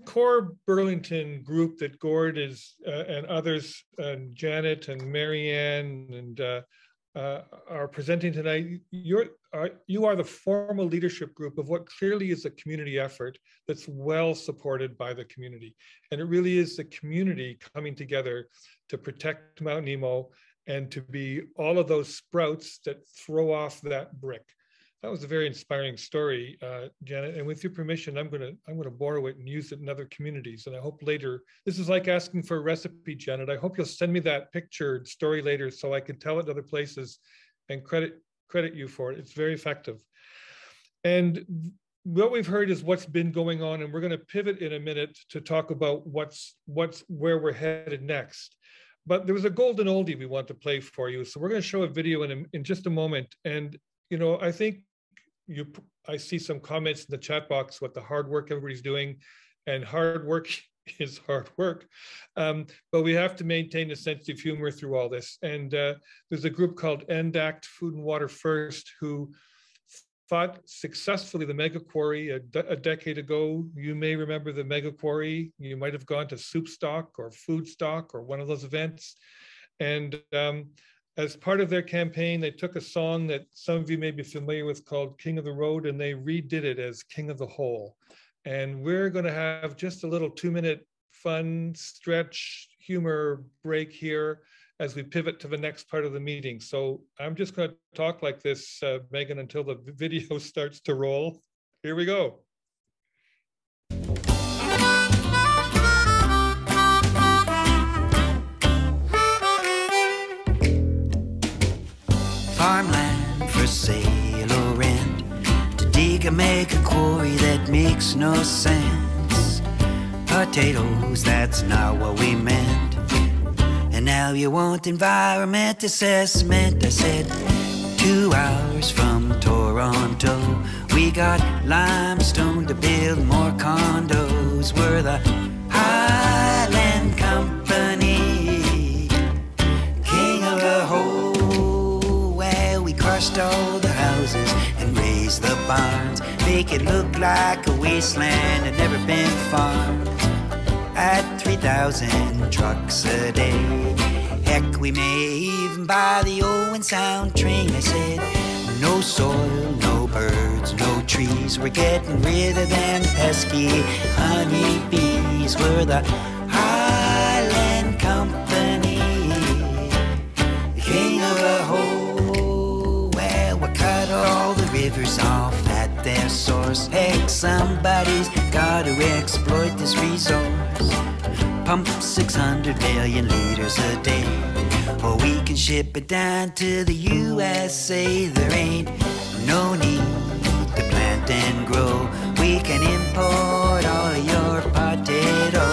CORE Burlington group that Gord is and others, and Janet and Marianne and are presenting tonight, you are the formal leadership group of what clearly is a community effort that's well supported by the community. And it really is the community coming together to protect Mount Nemo and to be all of those sprouts that throw off that brick. That was a very inspiring story, Janet. And with your permission, I'm gonna borrow it and use it in other communities. And I hope later, this is like asking for a recipe, Janet. I hope you'll send me that pictured story later so I can tell it other places and credit you for it. It's very effective. And what we've heard is what's been going on, and we're gonna pivot in a minute to talk about where we're headed next. But there was a golden oldie we want to play for you. So we're gonna show a video in just a moment. And you know, I think I see some comments in the chat box what the hard work everybody's doing, and hard work is hard work. But we have to maintain a sense of humor through all this. And there's a group called End Act Food and Water First who fought successfully the mega-quarry a decade ago. You may remember the mega-quarry. You might have gone to Soup Stock or Food Stock or one of those events. And as part of their campaign, they took a song that some of you may be familiar with called King of the Road, and they redid it as King of the Hole. And we're gonna have just a little 2-minute fun stretch humor break here as we pivot to the next part of the meeting. So I'm just gonna talk like this, Megan, until the video starts to roll. Here we go. Farmland for sale or rent, to dig a mega-quarry that makes no sense. Potatoes, that's not what we meant. And now you want environment assessment. I said 2 hours from Toronto, we got limestone to build more condos. We're the Highland Company, king of the whole. Crushed all the houses and raised the barns, make it look like a wasteland had never been farmed. At 3,000 trucks a day, heck, we may even buy the Owen Sound train. I said, no soil, no birds, no trees. We're getting rid of them pesky honeybees. We're the Highland Company, the king of the whole. Cut all the rivers off at their source. Heck, somebody's got to exploit this resource. Pump 600 million liters a day, or we can ship it down to the USA. There ain't no need to plant and grow. We can import all of your potato.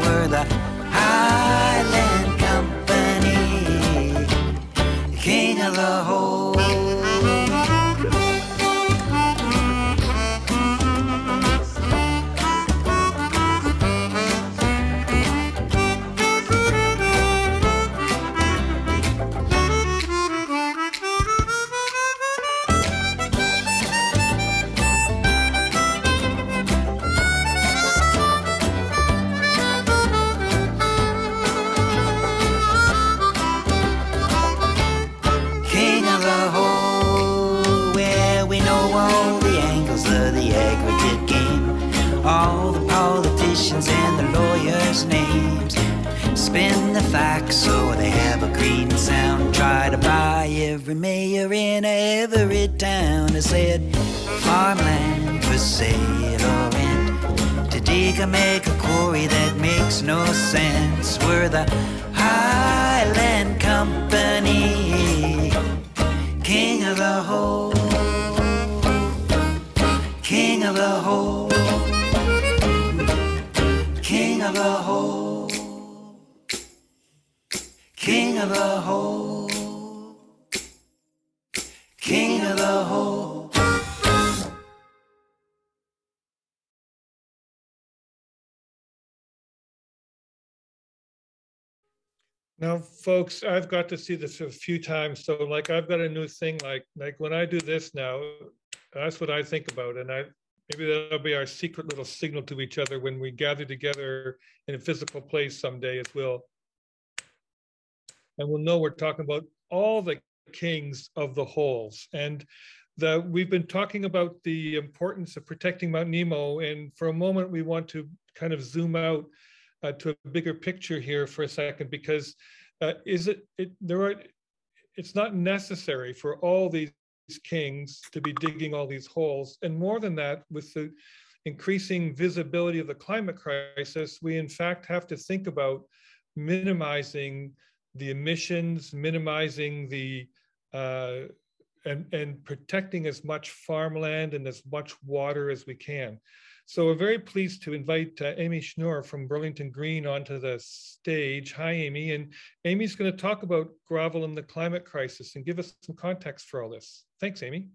We're the Highland Company, the king of the whole. All the politicians and the lawyers' names, spin the facts so they have a green sound. Try to buy every mayor in every town. I said, farmland for sale or rent, to dig a mega-quarry that makes no sense. We're the Highland Company. company. King of the whole, king of the whole, king of the whole, king of the whole, king of the whole. Now, folks, I've got to see this a few times. So like, I've got a new thing, like when I do this now, that's what I think about. And maybe that'll be our secret little signal to each other when we gather together in a physical place someday as well. And we'll know we're talking about all the kings of the holes. And we've been talking about the importance of protecting Mount Nemo. And for a moment, we want to kind of zoom out to a bigger picture here for a second, because it's not necessary for all these kings to be digging all these holes. And more than that, with the increasing visibility of the climate crisis, we in fact have to think about minimizing the emissions, minimizing the and protecting as much farmland and as much water as we can. So we're very pleased to invite Amy Schnurr from Burlington Green onto the stage. Hi, Amy. And Amy's going to talk about gravel and the climate crisis and give us some context for all this. Thanks, Amy.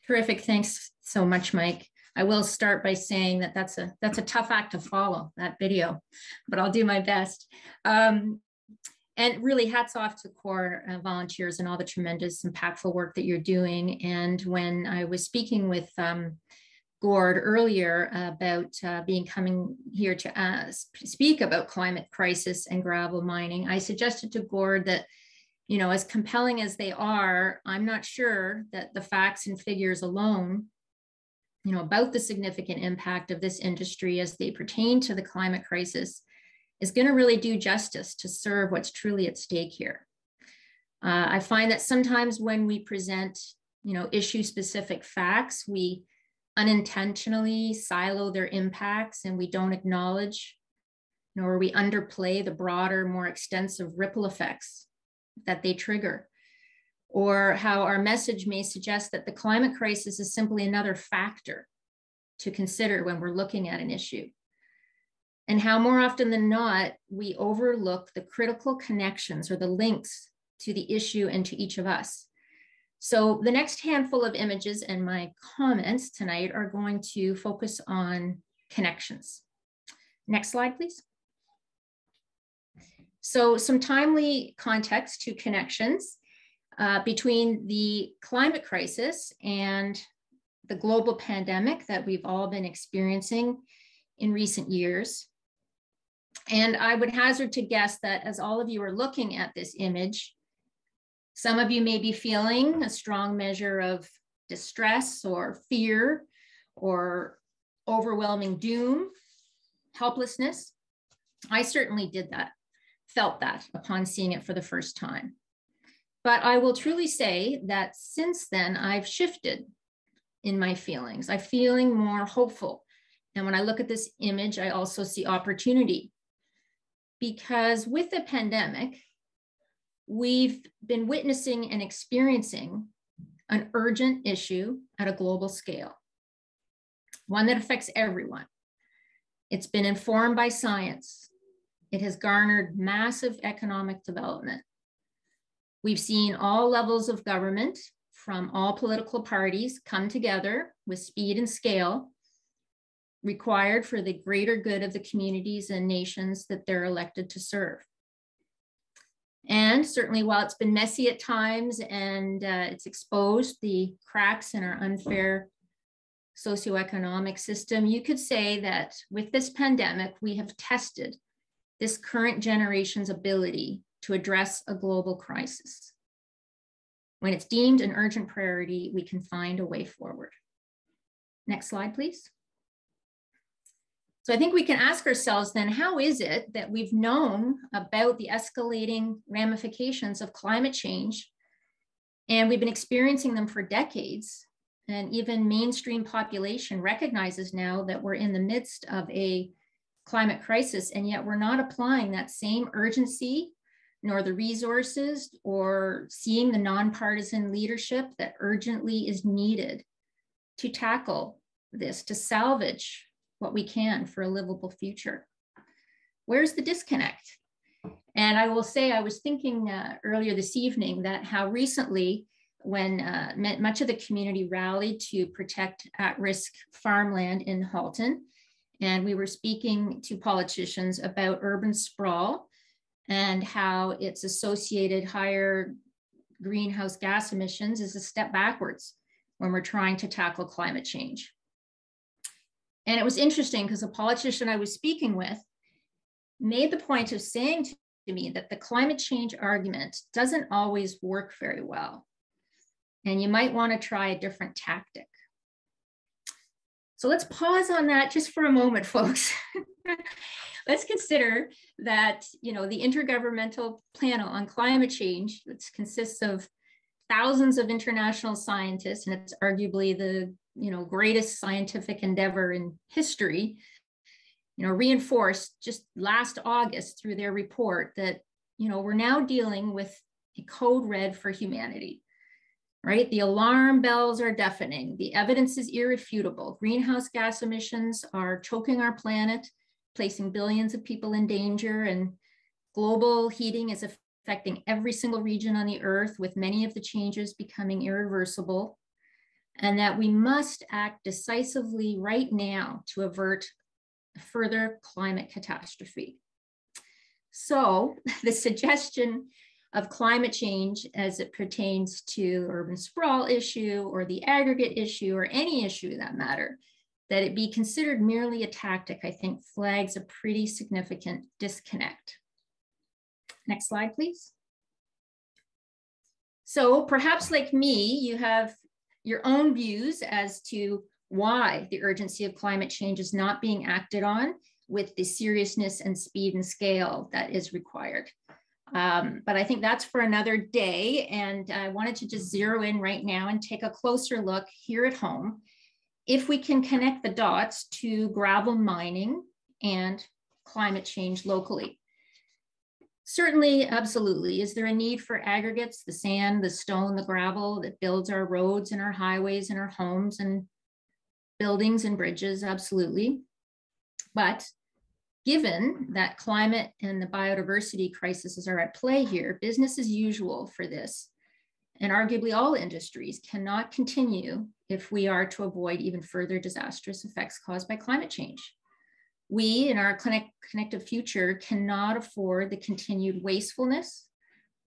Terrific. Thanks so much, Mike. I will start by saying that that's a tough act to follow, that video, but I'll do my best. And really hats off to CORE volunteers and all the tremendous impactful work that you're doing. And when I was speaking with Gord earlier about coming here to speak about climate crisis and gravel mining, I suggested to Gord that, you know, as compelling as they are, I'm not sure that the facts and figures alone, you know, about the significant impact of this industry as they pertain to the climate crisis is going to really do justice to serve what's truly at stake here. I find that sometimes when we present, you know, issue-specific facts, we unintentionally silo their impacts and we don't acknowledge, nor we underplay the broader, more extensive ripple effects that they trigger, or how our message may suggest that the climate crisis is simply another factor to consider when we're looking at an issue, and how more often than not, we overlook the critical connections or the links to the issue and to each of us. So the next handful of images and my comments tonight are going to focus on connections. Next slide, please. So some timely context to connections between the climate crisis and the global pandemic that we've all been experiencing in recent years. And I would hazard to guess that as all of you are looking at this image, some of you may be feeling a strong measure of distress or fear or overwhelming doom, helplessness. I certainly did that, felt that upon seeing it for the first time. But I will truly say that since then, I've shifted in my feelings. I'm feeling more hopeful. And when I look at this image, I also see opportunity. Because with the pandemic, we've been witnessing and experiencing an urgent issue at a global scale, one that affects everyone. It's been informed by science. It has garnered massive economic development. We've seen all levels of government from all political parties come together with speed and scale required for the greater good of the communities and nations that they're elected to serve. And certainly while it's been messy at times and it's exposed the cracks in our unfair socioeconomic system, you could say that with this pandemic, we have tested this current generation's ability to address a global crisis. When it's deemed an urgent priority, we can find a way forward. Next slide, please. So I think we can ask ourselves then, how is it that we've known about the escalating ramifications of climate change, and we've been experiencing them for decades, and even mainstream population recognizes now that we're in the midst of a climate crisis, and yet we're not applying that same urgency, nor the resources or seeing the nonpartisan leadership that urgently is needed to tackle this, to salvage what we can for a livable future. Where's the disconnect? And I will say, I was thinking earlier this evening that how recently, when much of the community rallied to protect at-risk farmland in Halton, and we were speaking to politicians about urban sprawl and how its associated higher greenhouse gas emissions is a step backwards when we're trying to tackle climate change. And it was interesting because a politician I was speaking with made the point of saying to me that the climate change argument doesn't always work very well. And you might want to try a different tactic. So let's pause on that just for a moment, folks. Let's consider that, the Intergovernmental Panel on Climate Change, which consists of thousands of international scientists, and it's arguably the greatest scientific endeavor in history, reinforced just last August through their report that, we're now dealing with a code red for humanity. Right? The alarm bells are deafening. The evidence is irrefutable. Greenhouse gas emissions are choking our planet, placing billions of people in danger, and global heating is affecting every single region on the earth, with many of the changes becoming irreversible, and that we must act decisively right now to avert further climate catastrophe. So the suggestion of climate change as it pertains to urban sprawl issue or the aggregate issue or any issue that matter, that it be considered merely a tactic, I think flags a pretty significant disconnect. Next slide, please. So perhaps like me, you have your own views as to why the urgency of climate change is not being acted on with the seriousness and speed and scale that is required. But I think that's for another day. And I wanted to just zero in right now and take a closer look here at home, if we can connect the dots to gravel mining and climate change locally. Certainly, absolutely. Is there a need for aggregates, the sand, the stone, the gravel that builds our roads and our highways and our homes and buildings and bridges? Absolutely. But given that climate and the biodiversity crises are at play here, business as usual for this, and arguably all industries, cannot continue if we are to avoid even further disastrous effects caused by climate change. We, in our connected future, cannot afford the continued wastefulness,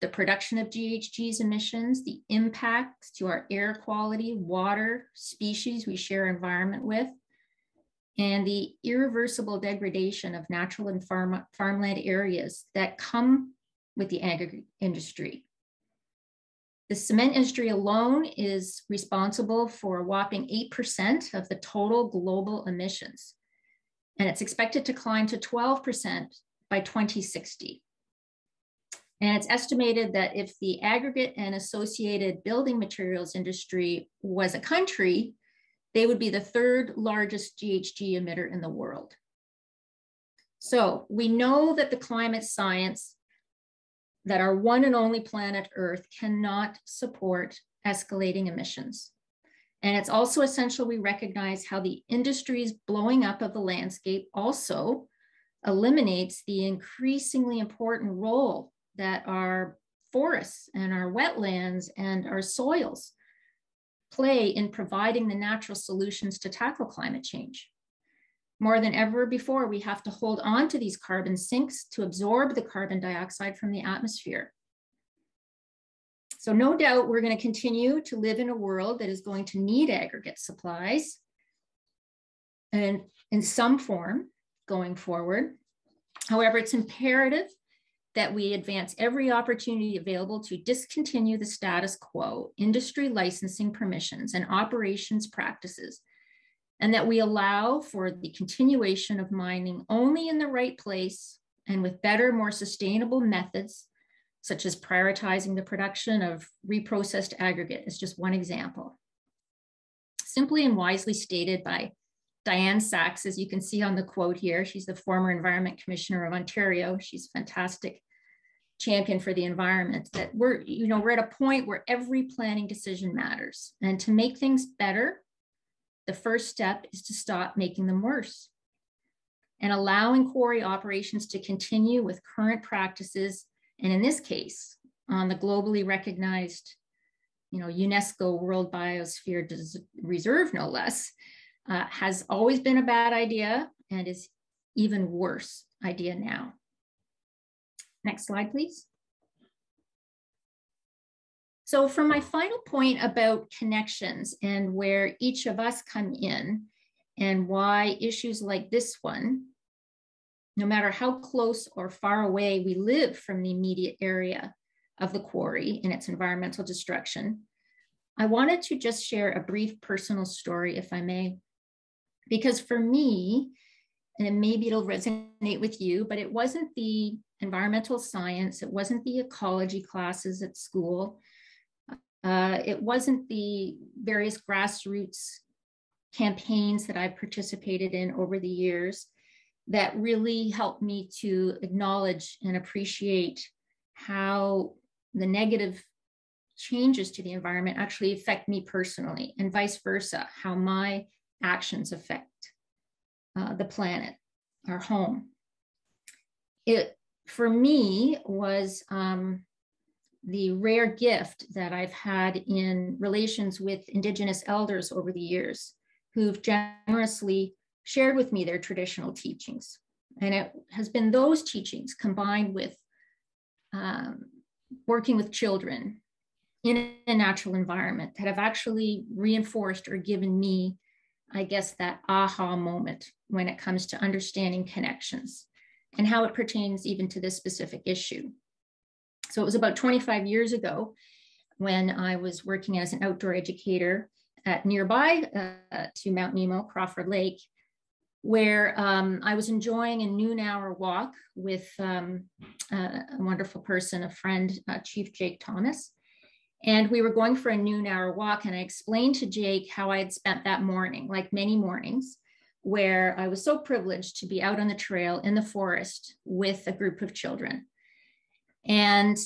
the production of GHGs emissions, the impacts to our air quality, water, species we share environment with, and the irreversible degradation of natural and farmland areas that come with the aggregate industry. The cement industry alone is responsible for a whopping 8% of the total global emissions, and it's expected to climb to 12% by 2060. And it's estimated that if the aggregate and associated building materials industry was a country, they would be the third largest GHG emitter in the world. So we know that the climate science, that our one and only planet Earth cannot support escalating emissions. And it's also essential we recognize how the industry's blowing up of the landscape also eliminates the increasingly important role that our forests and our wetlands and our soils play in providing the natural solutions to tackle climate change. More than ever before, we have to hold on to these carbon sinks to absorb the carbon dioxide from the atmosphere. So no doubt we're going to continue to live in a world that is going to need aggregate supplies and in some form going forward. However, it's imperative that we advance every opportunity available to discontinue the status quo, industry licensing permissions and operations practices, and that we allow for the continuation of mining only in the right place and with better, more sustainable methods, such as prioritizing the production of reprocessed aggregate is just one example. Simply and wisely stated by Diane Sachs, as you can see on the quote here. She's the former Environment Commissioner of Ontario. She's a fantastic champion for the environment, that we're at a point where every planning decision matters. And to make things better, the first step is to stop making them worse. And allowing quarry operations to continue with current practices, and in this case, on the globally recognized, UNESCO World Biosphere Reserve, no less, has always been a bad idea and is even worse idea now. Next slide, please. So for my final point about connections and where each of us come in, and why issues like this one, no matter how close or far away we live from the immediate area of the quarry and its environmental destruction, I wanted to just share a brief personal story, if I may, because for me, and maybe it'll resonate with you, but it wasn't the environmental science, it wasn't the ecology classes at school, it wasn't the various grassroots campaigns that I participated in over the years that really helped me to acknowledge and appreciate how the negative changes to the environment actually affect me personally, and vice versa, how my actions affect the planet, our home. It, for me, was the rare gift that I've had in relations with Indigenous elders over the years, who've generously shared with me their traditional teachings. And it has been those teachings combined with working with children in a natural environment that have actually reinforced or given me, I guess, that aha moment when it comes to understanding connections and how it pertains even to this specific issue. So it was about 25 years ago when I was working as an outdoor educator at nearby to Mount Nemo, Crawford Lake, where I was enjoying a noon-hour walk with a wonderful person, a friend, Chief Jake Thomas. And we were going for a noon-hour walk, and I explained to Jake how I had spent that morning, like many mornings, where I was so privileged to be out on the trail in the forest with a group of children. And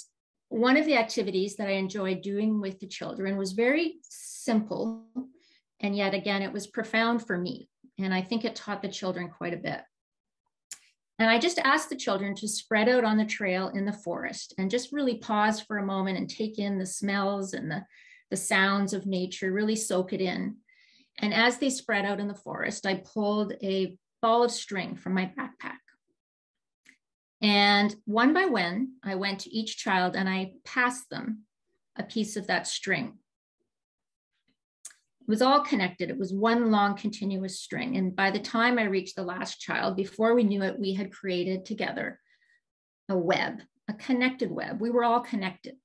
one of the activities that I enjoyed doing with the children was very simple, and yet again, it was profound for me. And I think it taught the children quite a bit. And I just asked the children to spread out on the trail in the forest and just really pause for a moment and take in the smells and the sounds of nature, really soak it in. And as they spread out in the forest, I pulled a ball of string from my backpack. And one by one, I went to each child and I passed them a piece of that string. It was all connected. It was one long continuous string. And by the time I reached the last child, before we knew it, we had created together a web, a connected web. We were all connected.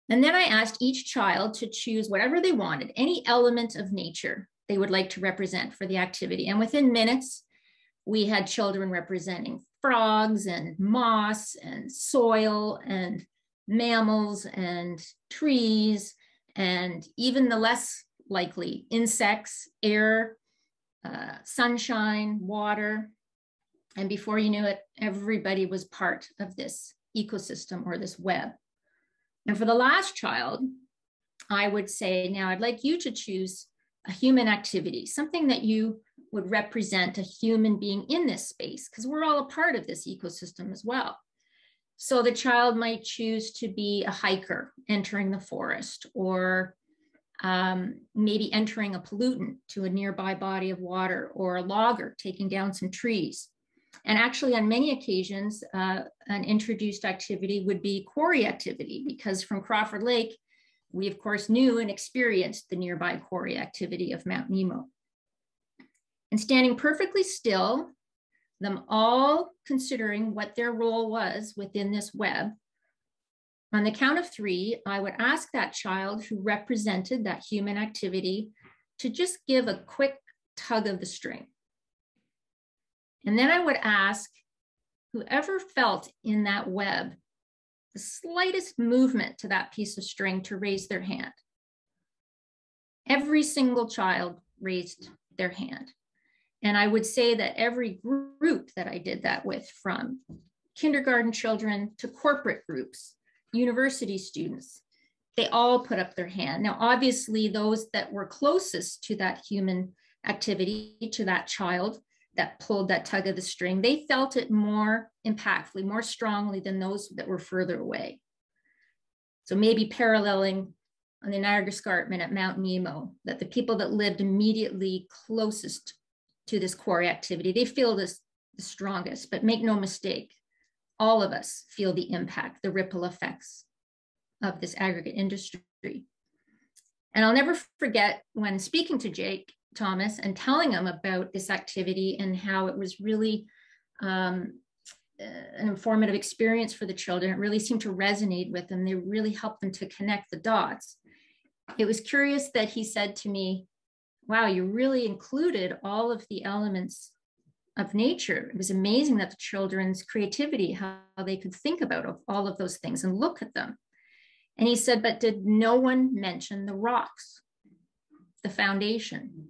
And then I asked each child to choose whatever they wanted, any element of nature they would like to represent for the activity. And within minutes, we had children representing frogs and moss and soil and mammals and trees, and even the less likely insects, air, sunshine, water. And before you knew it, everybody was part of this ecosystem or this web. And for the last child, I would say, now I'd like you to choose a human activity, something that you would represent a human being in this space, because we're all a part of this ecosystem as well. So the child might choose to be a hiker entering the forest, or maybe entering a pollutant to a nearby body of water, or a logger taking down some trees. And actually on many occasions, an introduced activity would be quarry activity, because from Crawford Lake, we of course knew and experienced the nearby quarry activity of Mount Nemo. And standing perfectly still, them all considering what their role was within this web, on the count of 3, I would ask that child who represented that human activity to just give a quick tug of the string. And then I would ask whoever felt in that web the slightest movement to that piece of string to raise their hand. Every single child raised their hand. And I would say that every group that I did that with, from kindergarten children to corporate groups, university students. They all put up their hand. Now, obviously, those that were closest to that human activity, to that child that pulled that tug of the string, they felt it more impactfully, more strongly than those that were further away. So maybe paralleling on the Niagara Escarpment at Mount Nemo, that the people that lived immediately closest to this quarry activity, they feel this the strongest. But make no mistake, all of us feel the impact, the ripple effects of this aggregate industry. And I'll never forget when speaking to Jake Thomas and telling him about this activity and how it was really an informative experience for the children. It really seemed to resonate with them. They really helped them to connect the dots. It was curious that he said to me, wow, you really included all of the elements of nature. It was amazing that the children's creativity, how they could think about all of those things and look at them. And he said, but did no one mention the rocks, the foundation?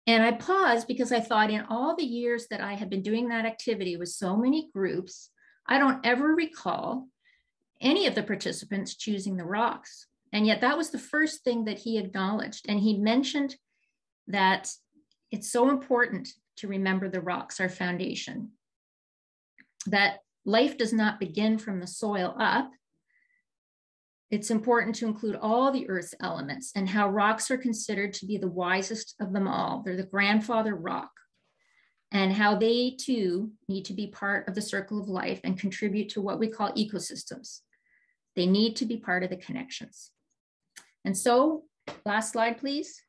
And I paused because I thought, in all the years that I had been doing that activity with so many groups, I don't ever recall any of the participants choosing the rocks. And yet that was the first thing that he acknowledged. And he mentioned that it's so important to remember the rocks, our foundation, that life does not begin from the soil up. It's important to include all the Earth's elements, and how rocks are considered to be the wisest of them all. They're the grandfather rock, and how they too need to be part of the circle of life and contribute to what we call ecosystems. They need to be part of the connections. And so, last slide, please.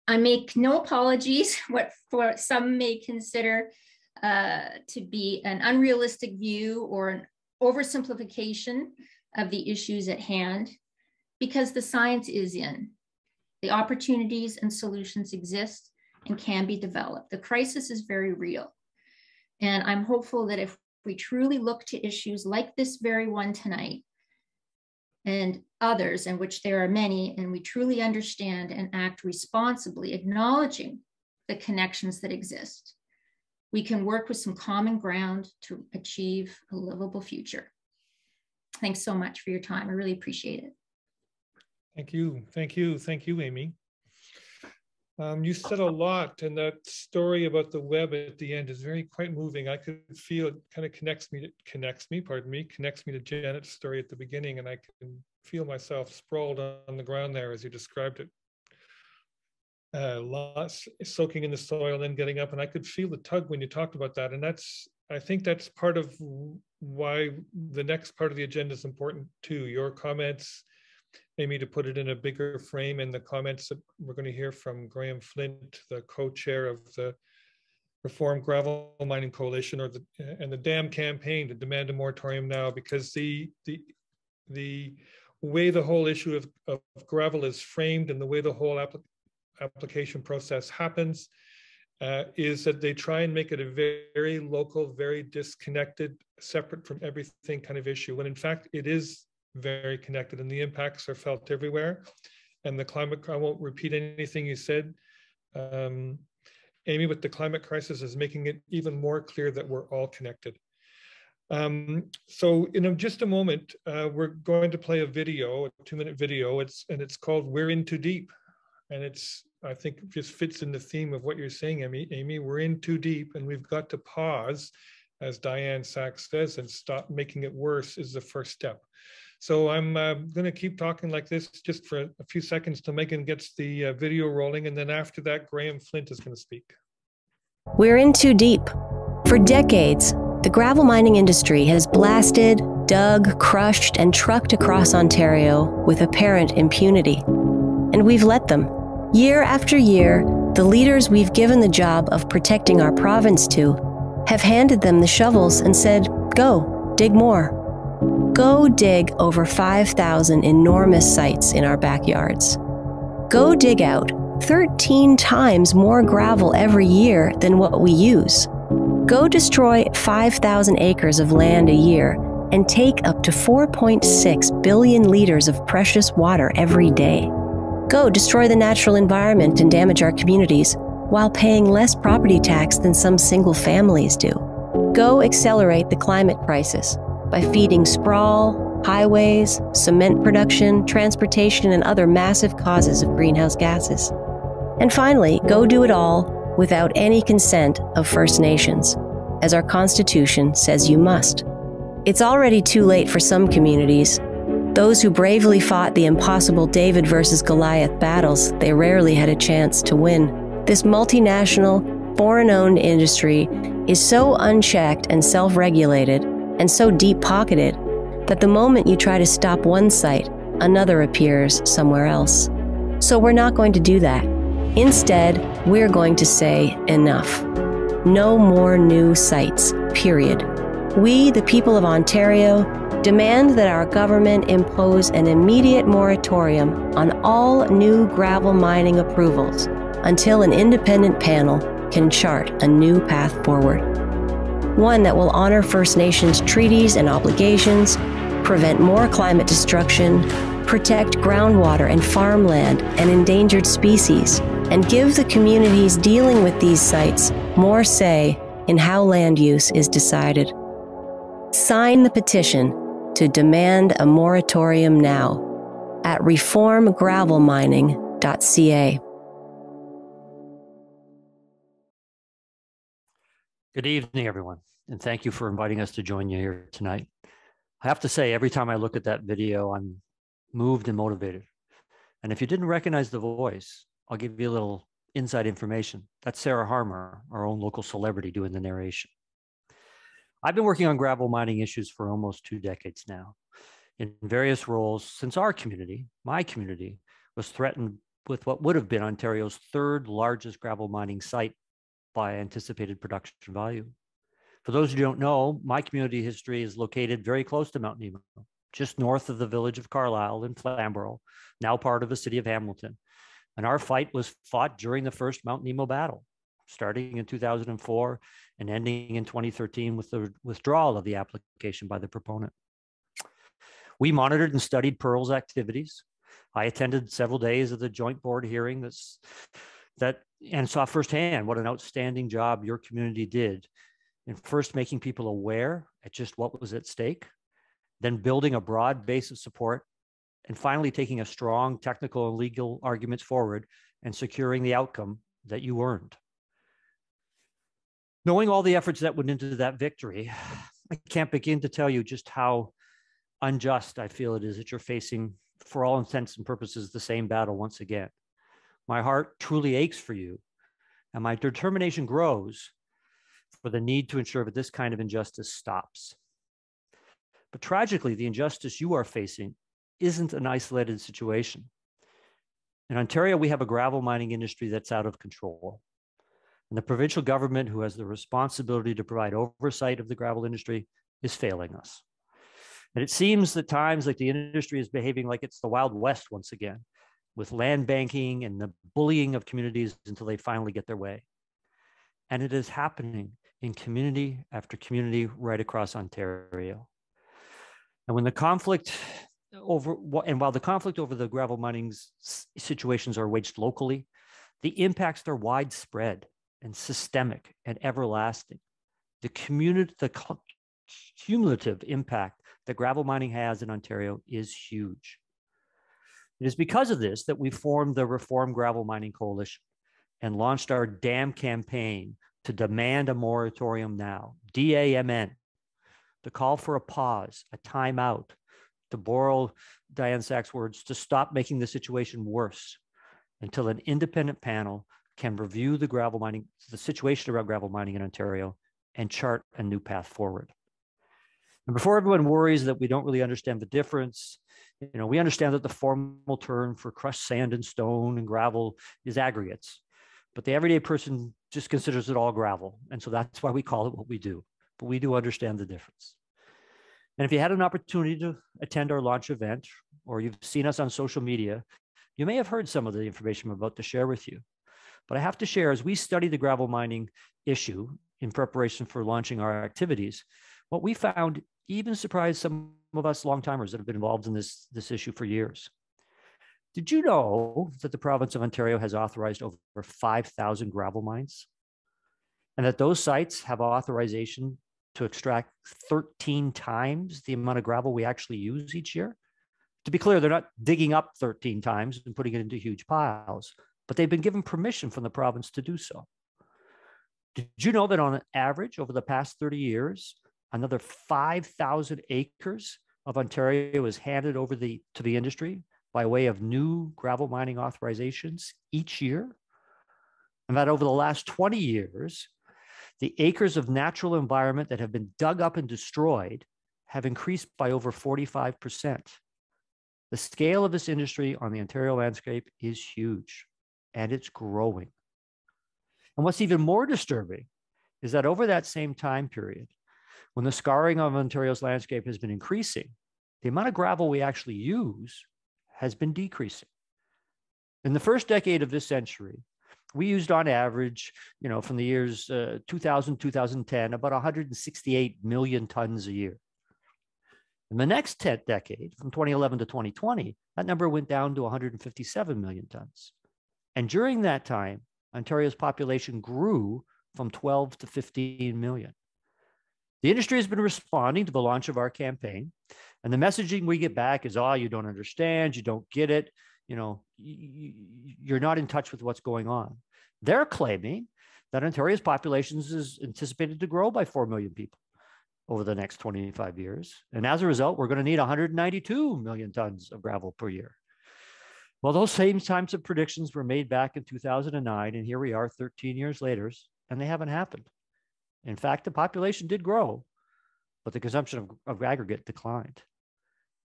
I make no apologies for what some may consider to be an unrealistic view or an oversimplification of the issues at hand, because the science is in. The opportunities and solutions exist and can be developed. The crisis is very real. And I'm hopeful that if we truly look to issues like this very one tonight, and others, in which there are many, and we truly understand and act responsibly, acknowledging the connections that exist, we can work with some common ground to achieve a livable future. Thanks so much for your time. I really appreciate it. Thank you. Thank you. Thank you, Amy. You said a lot, and that story about the web at the end is quite moving. I could feel it kind of connects me to Janet's story at the beginning, and I can feel myself sprawled on the ground there as you described it. Lots soaking in the soil and then getting up, and I could feel the tug when you talked about that. And I think that's part of why the next part of the agenda is important too. Your comments, Amy, to put it in a bigger frame, and the comments that we're going to hear from Graham Flint, the co-chair of the Reform Gravel Mining Coalition, and the dam campaign to demand a moratorium now, because the way the whole issue of gravel is framed and the way the whole application process happens is that they try and make it a very local, very disconnected, separate from everything kind of issue, when in fact it is very connected, and the impacts are felt everywhere. And the climate, I won't repeat anything you said, Amy, but the climate crisis is making it even more clear that we're all connected. So in just a moment, we're going to play a video, a 2-minute video. It's called "We're In Too Deep," and I think just fits in the theme of what you're saying, Amy. We're in too deep, and we've got to pause, as Diane Sachs says, and stop making it worse is the first step. So I'm going to keep talking like this just for a few seconds till Megan gets the video rolling, and then after that, Graham Flint is going to speak. We're in too deep. For decades, the gravel mining industry has blasted, dug, crushed, and trucked across Ontario with apparent impunity. And we've let them. Year after year, the leaders we've given the job of protecting our province to have handed them the shovels and said, go, dig more. Go dig over 5,000 enormous sites in our backyards. Go dig out 13 times more gravel every year than what we use. Go destroy 5,000 acres of land a year and take up to 4.6 billion liters of precious water every day. Go destroy the natural environment and damage our communities while paying less property tax than some single families do. Go accelerate the climate crisis by feeding sprawl, highways, cement production, transportation, and other massive causes of greenhouse gases. And finally, go do it all without any consent of First Nations, as our Constitution says you must. It's already too late for some communities. Those who bravely fought the impossible David versus Goliath battles they rarely had a chance to win. This multinational, foreign-owned industry is so unchecked and self-regulated and so deep-pocketed that the moment you try to stop one site, another appears somewhere else. So we're not going to do that. Instead, we're going to say enough. No more new sites, period. We, the people of Ontario, demand that our government impose an immediate moratorium on all new gravel mining approvals until an independent panel can chart a new path forward. One that will honor First Nations treaties and obligations, prevent more climate destruction, protect groundwater and farmland and endangered species, and give the communities dealing with these sites more say in how land use is decided. Sign the petition to demand a moratorium now at reformgravelmining.ca. Good evening, everyone, and thank you for inviting us to join you here tonight. I have to say, every time I look at that video, I'm moved and motivated. And if you didn't recognize the voice, I'll give you a little inside information. That's Sarah Harmer, our own local celebrity, doing the narration. I've been working on gravel mining issues for almost 2 decades now, in various roles since our community, my community, was threatened with what would have been Ontario's 3rd largest gravel mining site by anticipated production value. For those who don't know, my community history is located very close to Mount Nemo, just north of the village of Carlisle in Flamborough, now part of the city of Hamilton. And our fight was fought during the first Mount Nemo battle, starting in 2004 and ending in 2013 with the withdrawal of the application by the proponent. We monitored and studied Pearl's activities. I attended several days of the joint board hearing and saw firsthand what an outstanding job your community did in first making people aware at just what was at stake, then building a broad base of support, and finally taking a strong technical and legal arguments forward and securing the outcome that you earned. Knowing all the efforts that went into that victory, I can't begin to tell you just how unjust I feel it is that you're facing, for all intents and purposes, the same battle once again. My heart truly aches for you, and my determination grows for the need to ensure that this kind of injustice stops. But tragically, the injustice you are facing isn't an isolated situation. In Ontario, we have a gravel mining industry that's out of control. And the provincial government, who has the responsibility to provide oversight of the gravel industry, is failing us. And it seems at times like the industry is behaving like it's the Wild West once again, with land banking and the bullying of communities until they finally get their way. And it is happening in community after community right across Ontario. And while the conflict over the gravel mining situations are waged locally, the impacts are widespread and systemic and everlasting. The cumulative impact that gravel mining has in Ontario is huge. It is because of this that we formed the Reform Gravel Mining Coalition and launched our DAM campaign to demand a moratorium now, DAMN, to call for a pause, a timeout, to borrow Diane Sack's words, to stop making the situation worse until an independent panel can review the situation around gravel mining in Ontario and chart a new path forward. And before everyone worries that we don't really understand the difference, we understand that the formal term for crushed sand and stone and gravel is aggregates, but the everyday person just considers it all gravel. And so that's why we call it what we do, but we do understand the difference. And if you had an opportunity to attend our launch event, or you've seen us on social media, you may have heard some of the information I'm about to share with you. But I have to share, as we study the gravel mining issue in preparation for launching our activities, what we found even surprised some of us long-timers that have been involved in this issue for years. Did you know that the province of Ontario has authorized over 5,000 gravel mines? And that those sites have authorization to extract 13 times the amount of gravel we actually use each year? To be clear, they're not digging up 13 times and putting it into huge piles, but they've been given permission from the province to do so. Did you know that on average, over the past 30 years, another 5,000 acres of Ontario is handed over to the industry by way of new gravel mining authorizations each year? And that over the last 20 years, the acres of natural environment that have been dug up and destroyed have increased by over 45%. The scale of this industry on the Ontario landscape is huge, and it's growing. And what's even more disturbing is that over that same time period, when the scarring of Ontario's landscape has been increasing, the amount of gravel we actually use has been decreasing. In the first decade of this century, we used on average, from the years 2000, 2010, about 168 million tons a year. In the next decade, from 2011 to 2020, that number went down to 157 million tons. And during that time, Ontario's population grew from 12 to 15 million. The industry has been responding to the launch of our campaign, and the messaging we get back is, oh, you don't understand, you don't get it, you're not in touch with what's going on. They're claiming that Ontario's population is anticipated to grow by 4 million people over the next 25 years. And as a result, we're going to need 192 million tons of gravel per year. Well, those same types of predictions were made back in 2009, and here we are 13 years later, and they haven't happened. In fact, the population did grow, but the consumption of aggregate declined.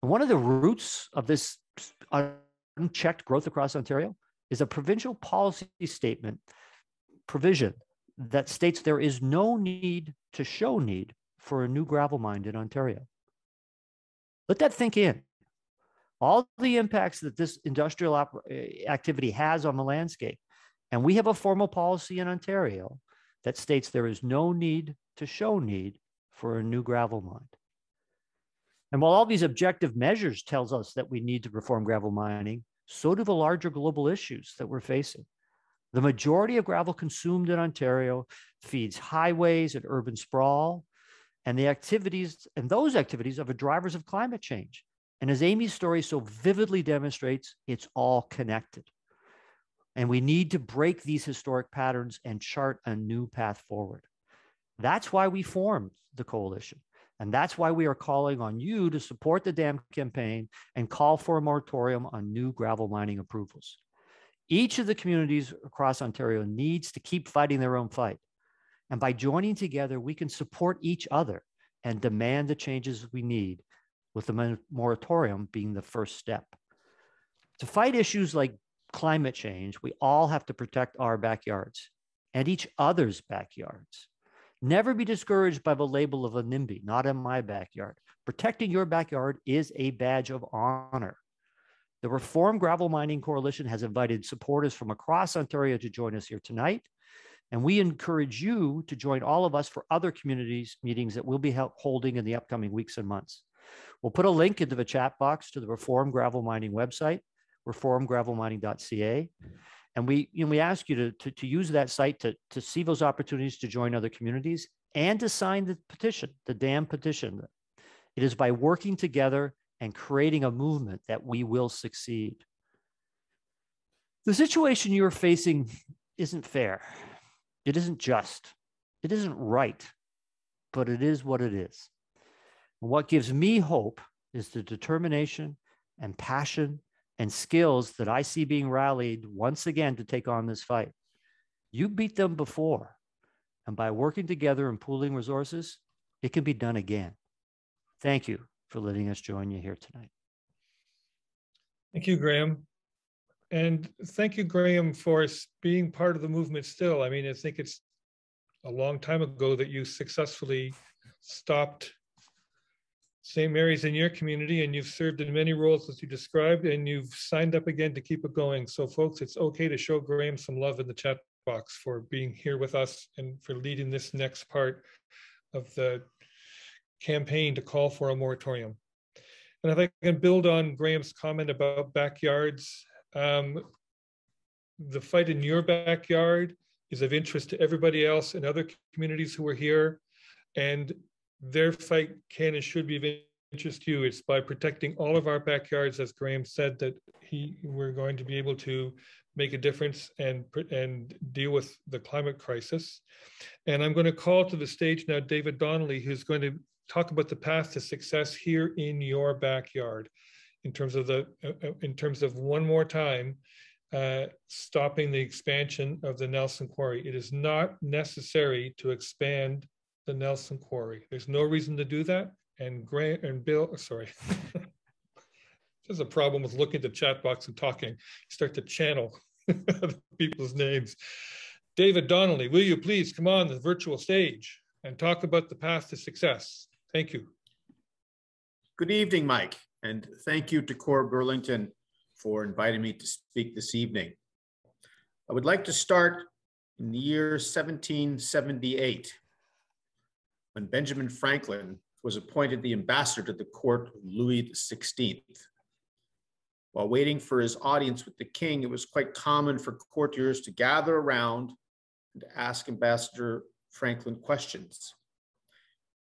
And one of the roots of this unchecked growth across Ontario is a provincial policy statement provision that states there is no need to show need for a new gravel mine in Ontario. Let that sink in. All the impacts that this industrial activity has on the landscape. And we have a formal policy in Ontario that states there is no need to show need for a new gravel mine. And while all these objective measures tells us that we need to reform gravel mining, so do the larger global issues that we're facing. The majority of gravel consumed in Ontario feeds highways and urban sprawl, and those activities are the drivers of climate change. And as Amy's story so vividly demonstrates, it's all connected. And we need to break these historic patterns and chart a new path forward. That's why we formed the coalition. And that's why we are calling on you to support the dam campaign and call for a moratorium on new gravel mining approvals. Each of the communities across Ontario needs to keep fighting their own fight. And by joining together, we can support each other and demand the changes we need, with the moratorium being the first step. To fight issues like climate change, we all have to protect our backyards and each other's backyards. Never be discouraged by the label of a NIMBY, not in my backyard. Protecting your backyard is a badge of honor. The Reform Gravel Mining Coalition has invited supporters from across Ontario to join us here tonight. And we encourage you to join all of us for other communities meetings that we'll be holding in the upcoming weeks and months. We'll put a link into the chat box to the Reform Gravel Mining website, reformgravelmining.ca. And we ask you to use that site to see those opportunities to join other communities and to sign the petition, the dam petition. It is by working together and creating a movement that we will succeed. The situation you're facing isn't fair. It isn't just. It isn't right, but it is what it is. And what gives me hope is the determination and passion and skills that I see being rallied once again to take on this fight. You beat them before, and by working together and pooling resources, it can be done again. Thank you for letting us join you here tonight. Thank you, Graham. And thank you, Graham, for being part of the movement still. I mean, I think it's a long time ago that you successfully stopped St. Mary's in your community, and you've served in many roles as you described, and you've signed up again to keep it going. So folks, it's okay to show Graham some love in the chat box for being here with us and for leading this next part of the campaign to call for a moratorium. And if I can build on Graham's comment about backyards, the fight in your backyard is of interest to everybody else in other communities who are here, and their fight can and should be of interest to you. It's by protecting all of our backyards, as Graham said, that we're going to be able to make a difference and deal with the climate crisis. And I'm going to call to the stage now David Donnelly, who's going to talk about the path to success here in your backyard, in terms of one more time, stopping the expansion of the Nelson Quarry. It is not necessary to expand the Nelson Quarry. There's no reason to do that. And Graham and Bill, sorry. There's a problem with looking at the chat box and talking. You start to channel people's names. David Donnelly, will you please come on the virtual stage and talk about the path to success? Thank you. Good evening, Mike, and thank you to CORE Burlington for inviting me to speak this evening. I would like to start in the year 1778, when Benjamin Franklin was appointed the ambassador to the court of Louis XVI. While waiting for his audience with the king, it was quite common for courtiers to gather around and to ask Ambassador Franklin questions.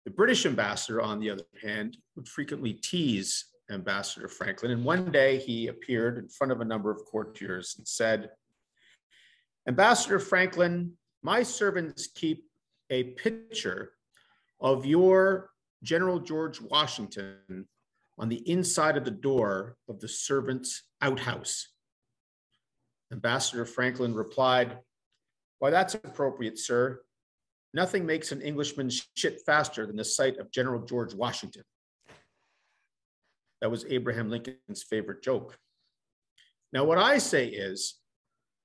The British ambassador, on the other hand, would frequently tease Ambassador Franklin, and one day he appeared in front of a number of courtiers and said, "Ambassador Franklin, my servants keep a picture of your General George Washington on the inside of the door of the servants' outhouse." Ambassador Franklin replied, "Why, that's appropriate, sir. Nothing makes an Englishman shit faster than the sight of General George Washington." That was Abraham Lincoln's favorite joke. Now, what I say is,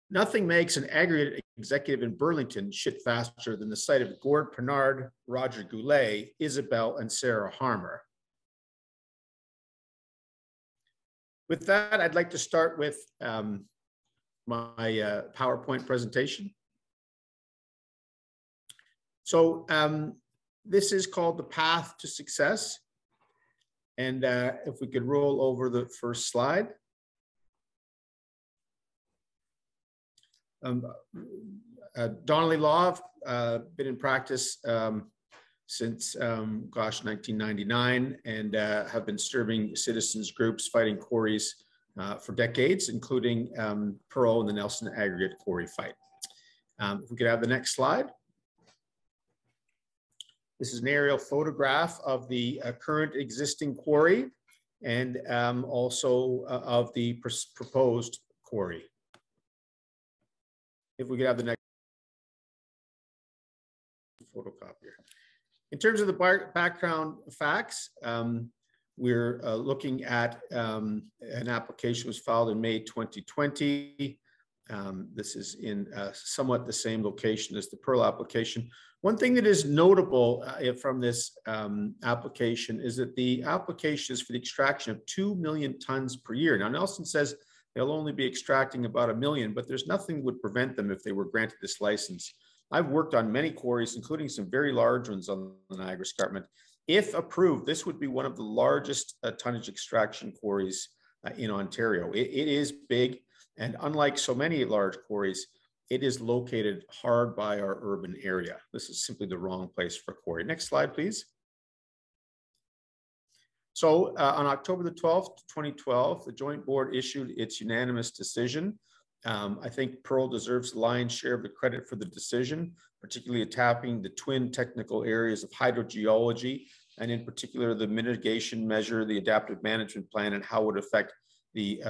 nothing makes an aggregate executive in Burlington shit faster than the sight of Gord Pernard, Roger Goulet, Isabel, and Sarah Harmer. With that, I'd like to start with my PowerPoint presentation. So this is called The Path to Success. And if we could roll over the first slide. Donnelly Law, been in practice since, 1999, and have been serving citizens groups fighting quarries for decades, including Pearl and the Nelson Aggregate quarry fight. If we could have the next slide. This is an aerial photograph of the current existing quarry and also of the proposed quarry. If we could have the next photocopier. In terms of the background facts, we're looking at an application was filed in May 2020. This is in somewhat the same location as the Pearl application. One thing that is notable from this application is that the application is for the extraction of 2 million tons per year. Now, Nelson says they'll only be extracting about 1 million, but there's nothing would prevent them if they were granted this license. I've worked on many quarries, including some very large ones on the Niagara Escarpment. If approved, this would be one of the largest tonnage extraction quarries in Ontario. It is big, and unlike so many large quarries, it is located hard by our urban area. This is simply the wrong place for a quarry. Next slide, please. So on October the 12th, 2012, the Joint Board issued its unanimous decision. I think Pearl deserves the lion's share of the credit for the decision, particularly tapping the twin technical areas of hydrogeology, and in particular, the mitigation measure, the adaptive management plan, and how it would affect the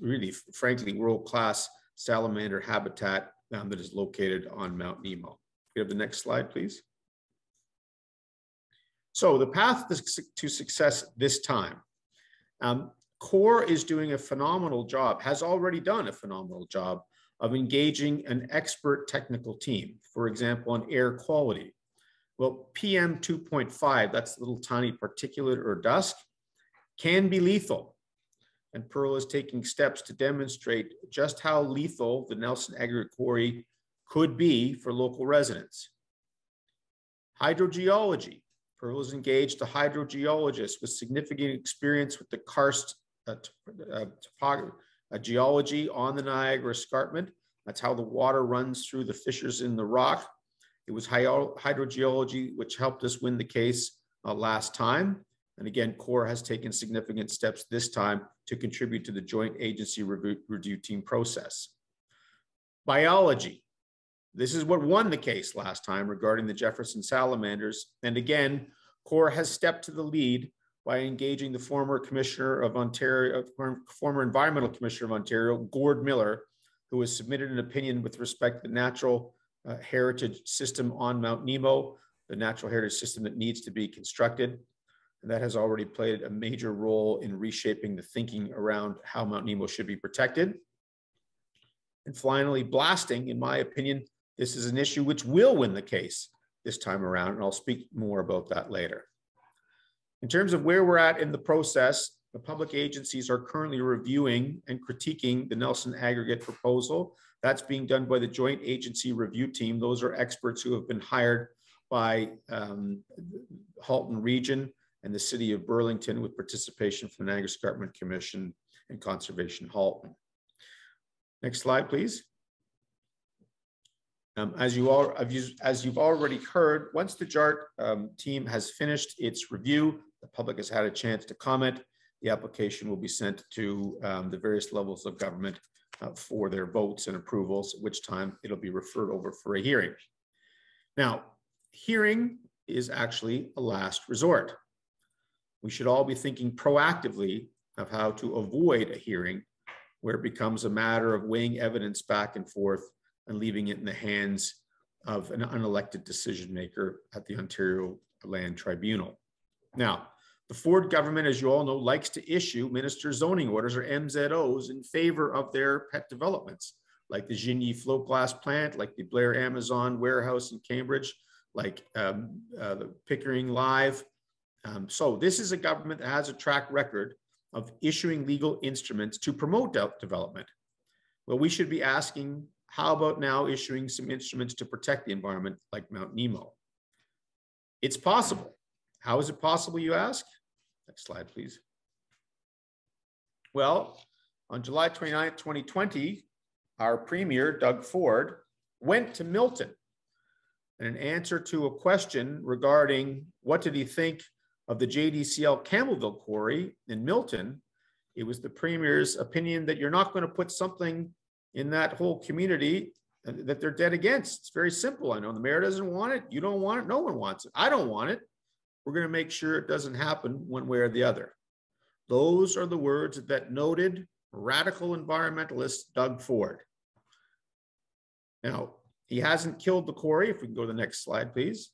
really, frankly, world-class salamander habitat that is located on Mount Nemo. We have the next slide, please. So the path to success this time. CORE is doing a phenomenal job, has already done a phenomenal job of engaging an expert technical team, for example, on air quality. Well, PM 2.5, that's the little tiny particulate or dust, can be lethal. And Pearl is taking steps to demonstrate just how lethal the Nelson Aggregate Quarry could be for local residents. Hydrogeology. Pearl has engaged a hydrogeologist with significant experience with the karst geology on the Niagara escarpment. That's how the water runs through the fissures in the rock. It was hydrogeology which helped us win the case last time. And again, CORE has taken significant steps this time to contribute to the joint agency review team process. Biology. This is what won the case last time regarding the Jefferson salamanders. And again, CORE has stepped to the lead by engaging the former Commissioner of Ontario, former Environmental Commissioner of Ontario, Gord Miller, who has submitted an opinion with respect to the natural heritage system on Mount Nemo, the natural heritage system that needs to be constructed. And that has already played a major role in reshaping the thinking around how Mount Nemo should be protected. And finally, blasting, in my opinion, this is an issue which will win the case this time around, and I'll speak more about that later. In terms of where we're at in the process, the public agencies are currently reviewing and critiquing the Nelson aggregate proposal. That's being done by the Joint Agency Review Team. Those are experts who have been hired by Halton Region and the City of Burlington with participation from the Niagara Escarpment Commission and Conservation Halton. Next slide, please. As you've already heard, once the JART team has finished its review, the public has had a chance to comment. The application will be sent to the various levels of government for their votes and approvals, at which time it'll be referred over for a hearing. Now, hearing is actually a last resort. We should all be thinking proactively of how to avoid a hearing where it becomes a matter of weighing evidence back and forth and leaving it in the hands of an unelected decision maker at the Ontario Land Tribunal. Now, the Ford government, as you all know, likes to issue minister zoning orders, or MZOs, in favor of their pet developments, like the Gigny float glass plant, like the Blair Amazon warehouse in Cambridge, like the Pickering Live. So this is a government that has a track record of issuing legal instruments to promote development. Well, we should be asking, how about now issuing some instruments to protect the environment like Mount Nemo? It's possible. How is it possible, you ask? Next slide, please. Well, on July 29th, 2020, our Premier, Doug Ford, went to Milton. And in answer to a question regarding what did he think of the JDCL Campbellville quarry in Milton, it was the Premier's opinion that you're not going to put something in that whole community that they're dead against. It's very simple. I know the mayor doesn't want it. You don't want it. No one wants it. I don't want it. We're going to make sure it doesn't happen one way or the other. Those are the words of that noted radical environmentalist, Doug Ford. Now, he hasn't killed the quarry. If we can go to the next slide, please.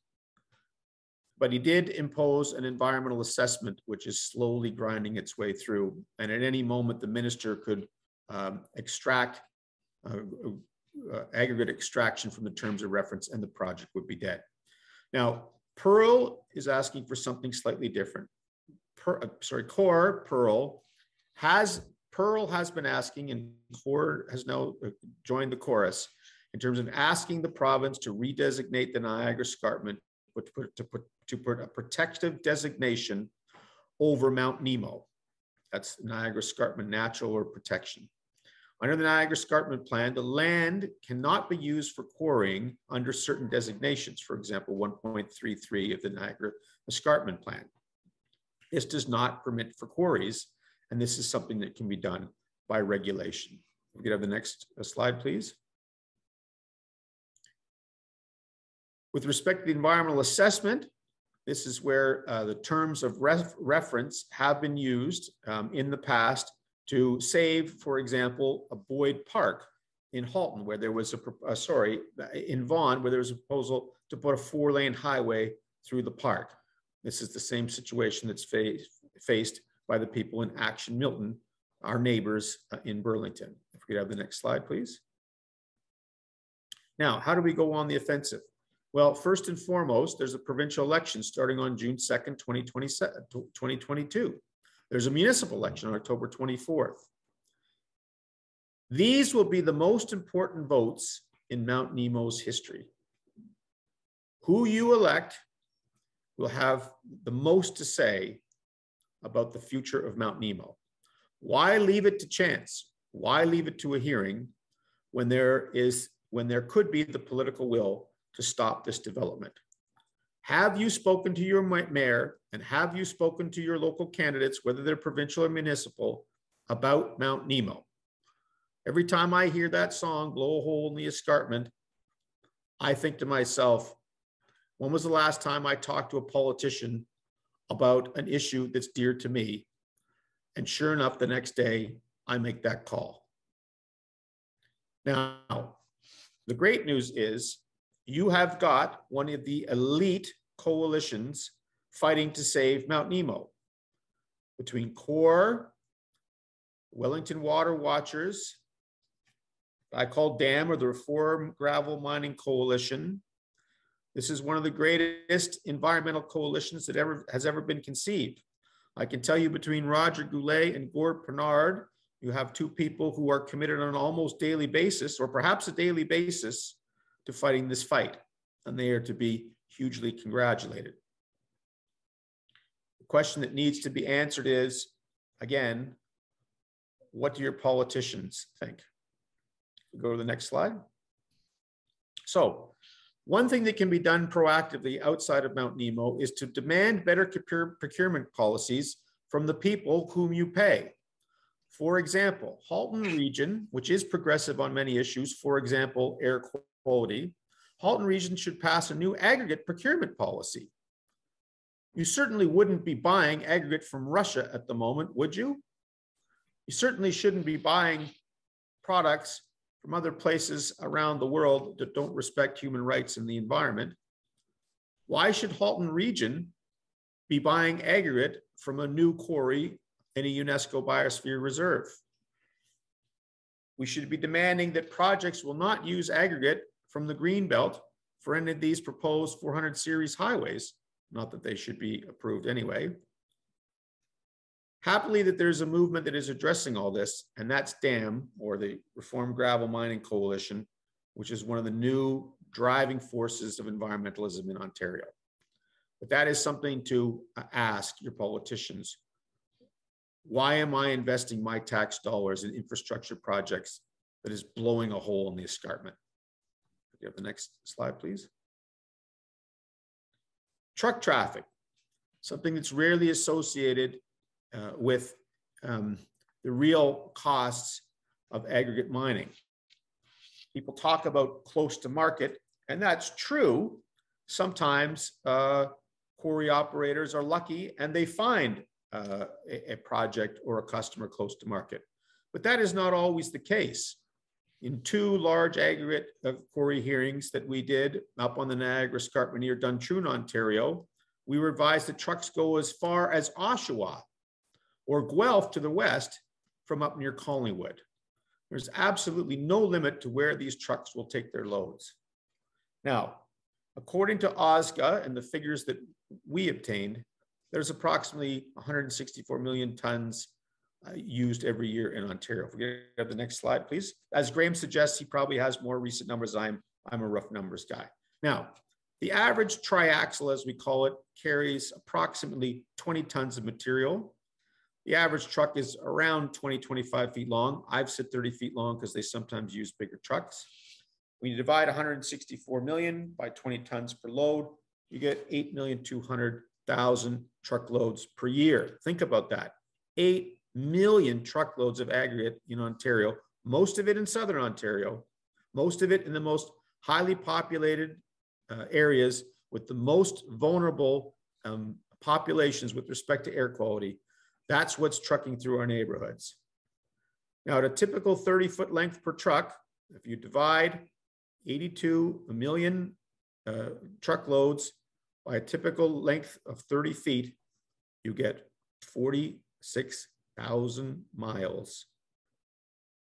But he did impose an environmental assessment, which is slowly grinding its way through. And at any moment, the minister could extract aggregate extraction from the terms of reference, and the project would be dead. Now, Pearl is asking for something slightly different. Pearl has been asking, and CORE has now joined the chorus in terms of asking the province to redesignate the Niagara Escarpment, to put a protective designation over Mount Nemo. That's Niagara Escarpment natural or protection. Under the Niagara Escarpment Plan, the land cannot be used for quarrying under certain designations, for example, 1.33 of the Niagara Escarpment Plan. This does not permit for quarries, and this is something that can be done by regulation. We could have the next slide, please. With respect to the environmental assessment, this is where the terms of reference have been used in the past to save, for example, a Boyd Park in Halton, where there was in Vaughan, where there was a proposal to put a 4-lane highway through the park. This is the same situation that's faced by the people in Action Milton, our neighbors in Burlington. If we could have the next slide, please. Now, how do we go on the offensive? Well, first and foremost, there's a provincial election starting on June 2nd, 2022. There's a municipal election on October 24th. These will be the most important votes in Mount Nemo's history. Who you elect will have the most to say about the future of Mount Nemo. Why leave it to chance? Why leave it to a hearing when there could be the political will to stop this development? Have you spoken to your mayor and have you spoken to your local candidates, whether they're provincial or municipal, about Mount Nemo? Every time I hear that song, Blow a Hole in the Escarpment, I think to myself, when was the last time I talked to a politician about an issue that's dear to me? And sure enough, the next day, I make that call. Now, the great news is you have got one of the elite coalitions fighting to save Mount Nemo. Between CORE, Wellington Water Watchers, I call DAM, or the Reform Gravel Mining Coalition. This is one of the greatest environmental coalitions that has ever been conceived. I can tell you between Roger Goulet and Gord Pernard, you have two people who are committed on an almost daily basis, or perhaps a daily basis, to fighting this fight, and they are to be hugely congratulated. The question that needs to be answered is, again, what do your politicians think? Go to the next slide. So, one thing that can be done proactively outside of Mount Nemo is to demand better procurement policies from the people whom you pay. For example, Halton Region, which is progressive on many issues, for example, air quality, Halton Region should pass a new aggregate procurement policy. You certainly wouldn't be buying aggregate from Russia at the moment, would you? You certainly shouldn't be buying products from other places around the world that don't respect human rights and the environment. Why should Halton Region be buying aggregate from a new quarry in a UNESCO Biosphere Reserve? We should be demanding that projects will not use aggregate from the Greenbelt for any of these proposed 400 series highways, not that they should be approved anyway. Happily that there's a movement that is addressing all this, and that's DAM, or the Reform Gravel Mining Coalition, which is one of the new driving forces of environmentalism in Ontario. But that is something to ask your politicians. Why am I investing my tax dollars in infrastructure projects that is blowing a hole in the escarpment? You have the next slide, please. Truck traffic, something that's rarely associated with the real costs of aggregate mining. People talk about close to market, and that's true. Sometimes quarry operators are lucky and they find a project or a customer close to market. But that is not always the case. In two large aggregate quarry hearings that we did up on the Niagara Escarpment near Duntroon, Ontario, we were advised that trucks go as far as Oshawa or Guelph to the west from up near Collingwood. There's absolutely no limit to where these trucks will take their loads. Now, according to OSGA and the figures that we obtained, there's approximately 164 million tons used every year in Ontario. If we get to the next slide, please. As Graham suggests, he probably has more recent numbers. I'm a rough numbers guy. Now, the average triaxle, as we call it, carries approximately 20 tons of material. The average truck is around 20, 25 feet long. I've said 30 feet long because they sometimes use bigger trucks. When you divide 164 million by 20 tons per load, you get 8,200,000 truckloads per year. Think about that. 8 million truckloads of aggregate in Ontario, most of it in Southern Ontario, most of it in the most highly populated areas with the most vulnerable populations with respect to air quality. That's what's trucking through our neighborhoods. Now, at a typical 30-foot length per truck, if you divide 82 million truckloads by a typical length of 30 feet, you get 46,000 miles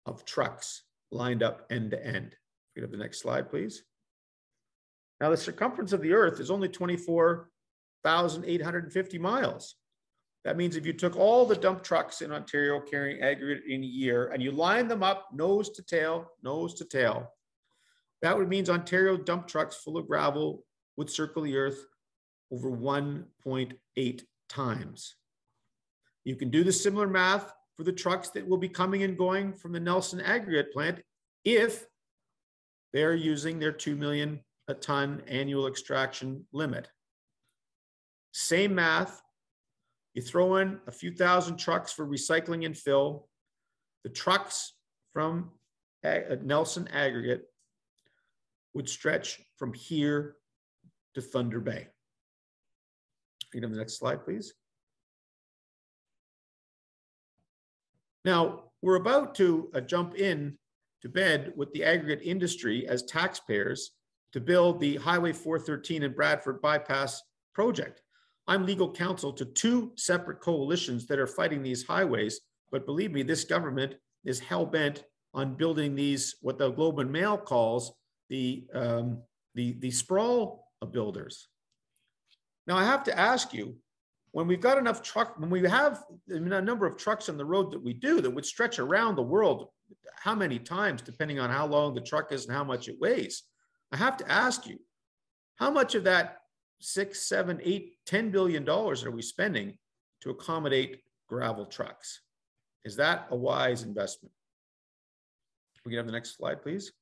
of trucks lined up end to end. We have the next slide, please. Now, the circumference of the Earth is only 24,850 miles. That means if you took all the dump trucks in Ontario carrying aggregate in a year and you line them up nose to tail, that would mean Ontario dump trucks full of gravel would circle the Earth over 1.8 times. You can do the similar math for the trucks that will be coming and going from the Nelson aggregate plant if they're using their 2 million a ton annual extraction limit. Same math. You throw in a few thousand trucks for recycling and fill. The trucks from Nelson aggregate would stretch from here to Thunder Bay. You can have the next slide, please. Now, we're about to jump in to bed with the aggregate industry as taxpayers to build the Highway 413 and Bradford Bypass project. I'm legal counsel to 2 separate coalitions that are fighting these highways, but believe me, this government is hell-bent on building these, what the Globe and Mail calls the sprawl builders. Now, I have to ask you, when we've got enough when we have a number of trucks on the road that we do that would stretch around the world, how many times, depending on how long the truck is and how much it weighs, I have to ask you, how much of that $6, $7, $8, $10 billion are we spending to accommodate gravel trucks? Is that a wise investment? We can have the next slide, please.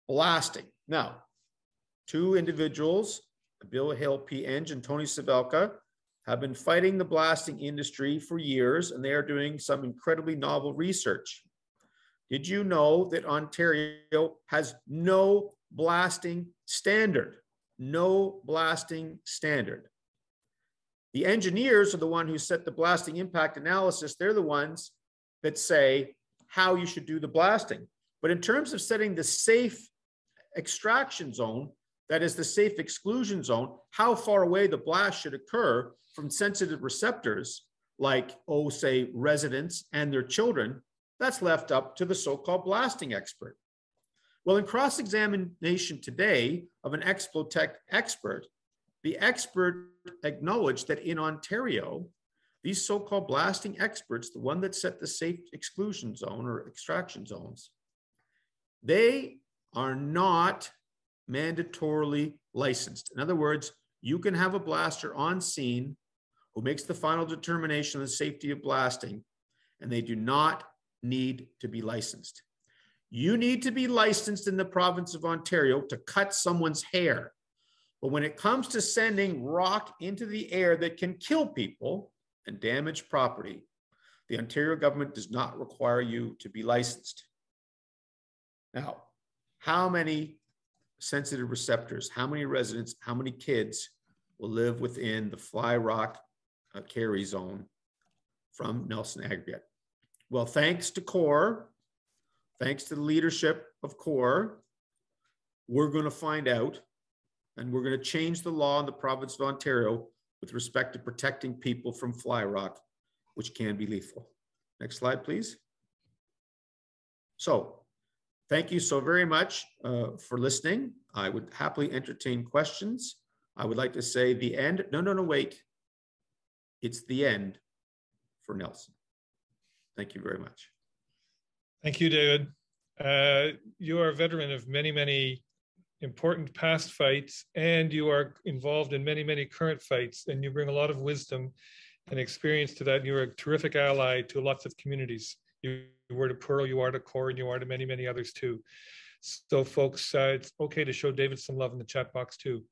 Blasting. Now, 2 individuals, Bill Hill, P. Eng, and Tony Savelka, have been fighting the blasting industry for years, and they are doing some incredibly novel research. Did you know that Ontario has no blasting standard? No blasting standard. The engineers are the one who set the blasting impact analysis. They're the ones that say how you should do the blasting. But in terms of setting the safe extraction zone, that is the safe exclusion zone, how far away the blast should occur from sensitive receptors like, oh, say, residents and their children, that's left up to the so-called blasting expert. Well, in cross-examination today of an Explotech expert, the expert acknowledged that in Ontario, these so-called blasting experts, the one that set the safe exclusion zone or extraction zones, they are not mandatorily licensed. In other words, you can have a blaster on scene who makes the final determination on the safety of blasting, and they do not need to be licensed. You need to be licensed in the province of Ontario to cut someone's hair. But when it comes to sending rock into the air that can kill people and damage property, the Ontario government does not require you to be licensed. Now, how many sensitive receptors, how many residents, how many kids will live within the fly rock carry zone from Nelson aggregate? Well, thanks to CORE, thanks to the leadership of CORE, we're going to find out, and we're going to change the law in the province of Ontario with respect to protecting people from fly rock, which can be lethal. Next slide, please. So, thank you so very much for listening. I would happily entertain questions. I would like to say the end. No, wait. It's the end for Nelson. Thank you very much. Thank you, David. You are a veteran of many, many important past fights, and you are involved in many, many current fights, and you bring a lot of wisdom and experience to that. And you're a terrific ally to lots of communities. You were to Pearl, you are to CORE, and you are to many, many others too. So folks, it's okay to show David some love in the chat box too.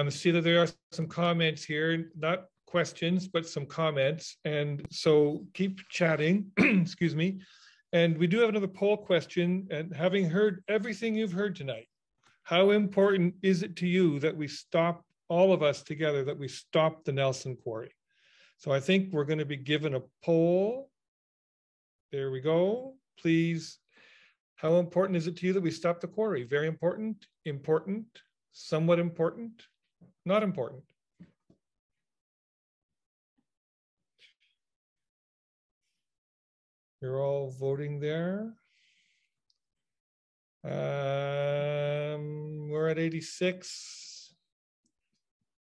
See that there are some comments here, not questions, but some comments. And so keep chatting, excuse me. And we do have another poll question. And having heard everything you've heard tonight, how important is it to you that we stop, all of us together, that we stop the Nelson Quarry? So I think we're going to be given a poll. There we go. Please, how important is it to you that we stop the quarry? Very important, important, somewhat important, not important. You're all voting there. We're at 86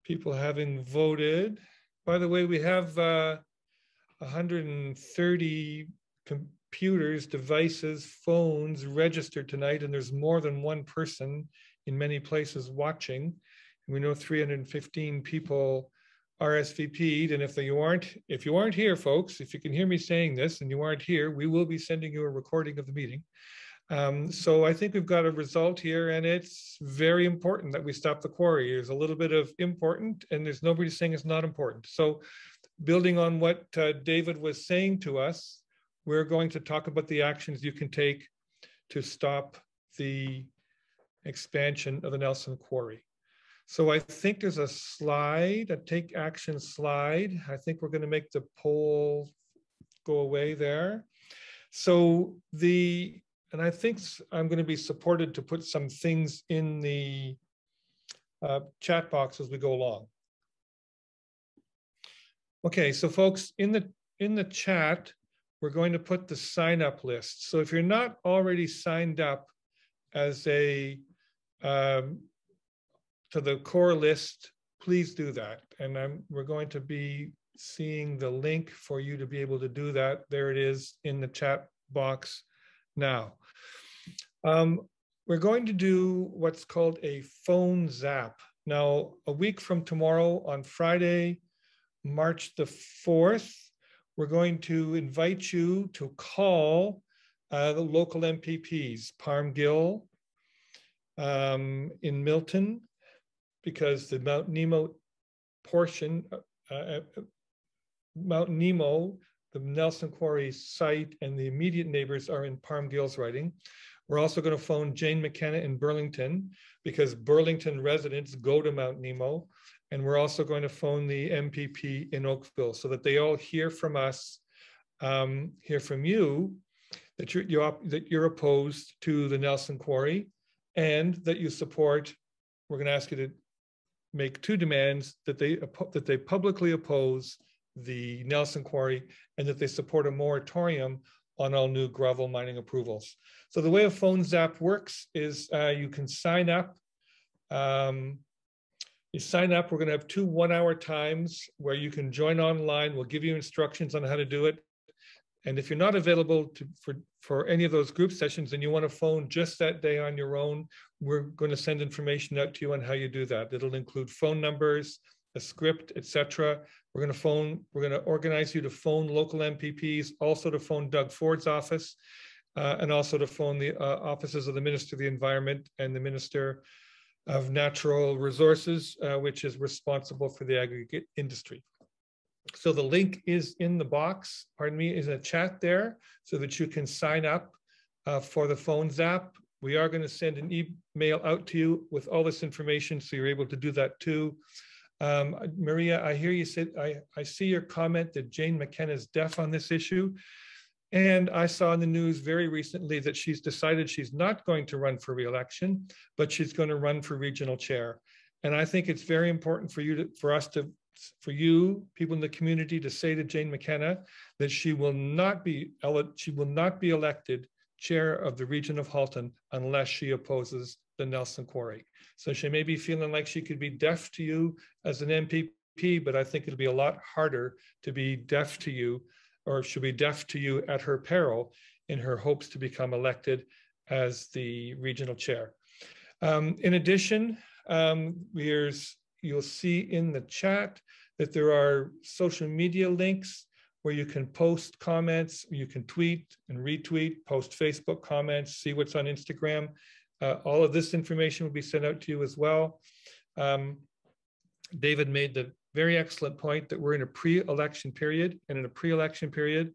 people having voted. By the way, we have 130 computers, devices, phones registered tonight, and there's more than one person in many places watching. And we know 315 people RSVP'd, and if you aren't here, folks, if you can hear me saying this and you aren't here, we will be sending you a recording of the meeting. So I think we've got a result here, and it's very important that we stop the quarry. There's a little bit of important, and there's nobody saying it's not important. So building on what David was saying to us, we're going to talk about the actions you can take to stop the expansion of the Nelson Quarry. So I think there's a slide, a take action slide. I think we're going to make the poll go away there. So and I think I'm going to be supported to put some things in the chat box as we go along. Okay, so folks, in the chat, we're going to put the sign up list. So if you're not already signed up as a to the core list, please do that. And we're going to be seeing the link for you to be able to do that. There it is in the chat box now. We're going to do what's called a phone zap. Now, a week from tomorrow on Friday, March the 4th, we're going to invite you to call the local MPPs, Parm Gill in Milton, because the Mount Nemo portion, Mount Nemo, the Nelson Quarry site and the immediate neighbors are in Parm Gill's riding. We're also going to phone Jane McKenna in Burlington because Burlington residents go to Mount Nemo. And we're also going to phone the MPP in Oakville so that they all hear from us, hear from you, that you're opposed to the Nelson Quarry and that you support. We're going to ask you to make two demands: that they publicly oppose the Nelson Quarry and that they support a moratorium on all new gravel mining approvals. So the way a phone zap works is you can sign up. You sign up, we're going to have 2 one-hour times where you can join online. We'll give you instructions on how to do it. And if you're not available for any of those group sessions and you want to phone just that day on your own, we're going to send information out to you on how you do that. It'll include phone numbers, a script, etc. We're going to organize you to phone local MPPs, also to phone Doug Ford's office, and also to phone the offices of the Minister of the Environment and the Minister of Natural Resources, which is responsible for the aggregate industry. So the link is in the box, is in a chat there, so that you can sign up for the phone zap. We are going to send an email out to you with all this information, so you're able to do that too. Maria, I hear you said, I see your comment that Jane McKenna is deaf on this issue. And I saw in the news very recently that she's decided she's not going to run for re-election, but she's going to run for regional chair. And I think it's very important for you, people in the community, to say to Jane McKenna that she will not be elected chair of the region of Halton unless she opposes the Nelson Quarry. So she may be feeling like she could be deaf to you as an MPP, but I think it'll be a lot harder to be deaf to you, or she'll be deaf to you at her peril in her hopes to become elected as the regional chair. In addition, you'll see in the chat that there are social media links where you can post comments, you can tweet and retweet, post Facebook comments, see what's on Instagram. All of this information will be sent out to you as well. David made the very excellent point that we're in a pre-election period, and in a pre-election period,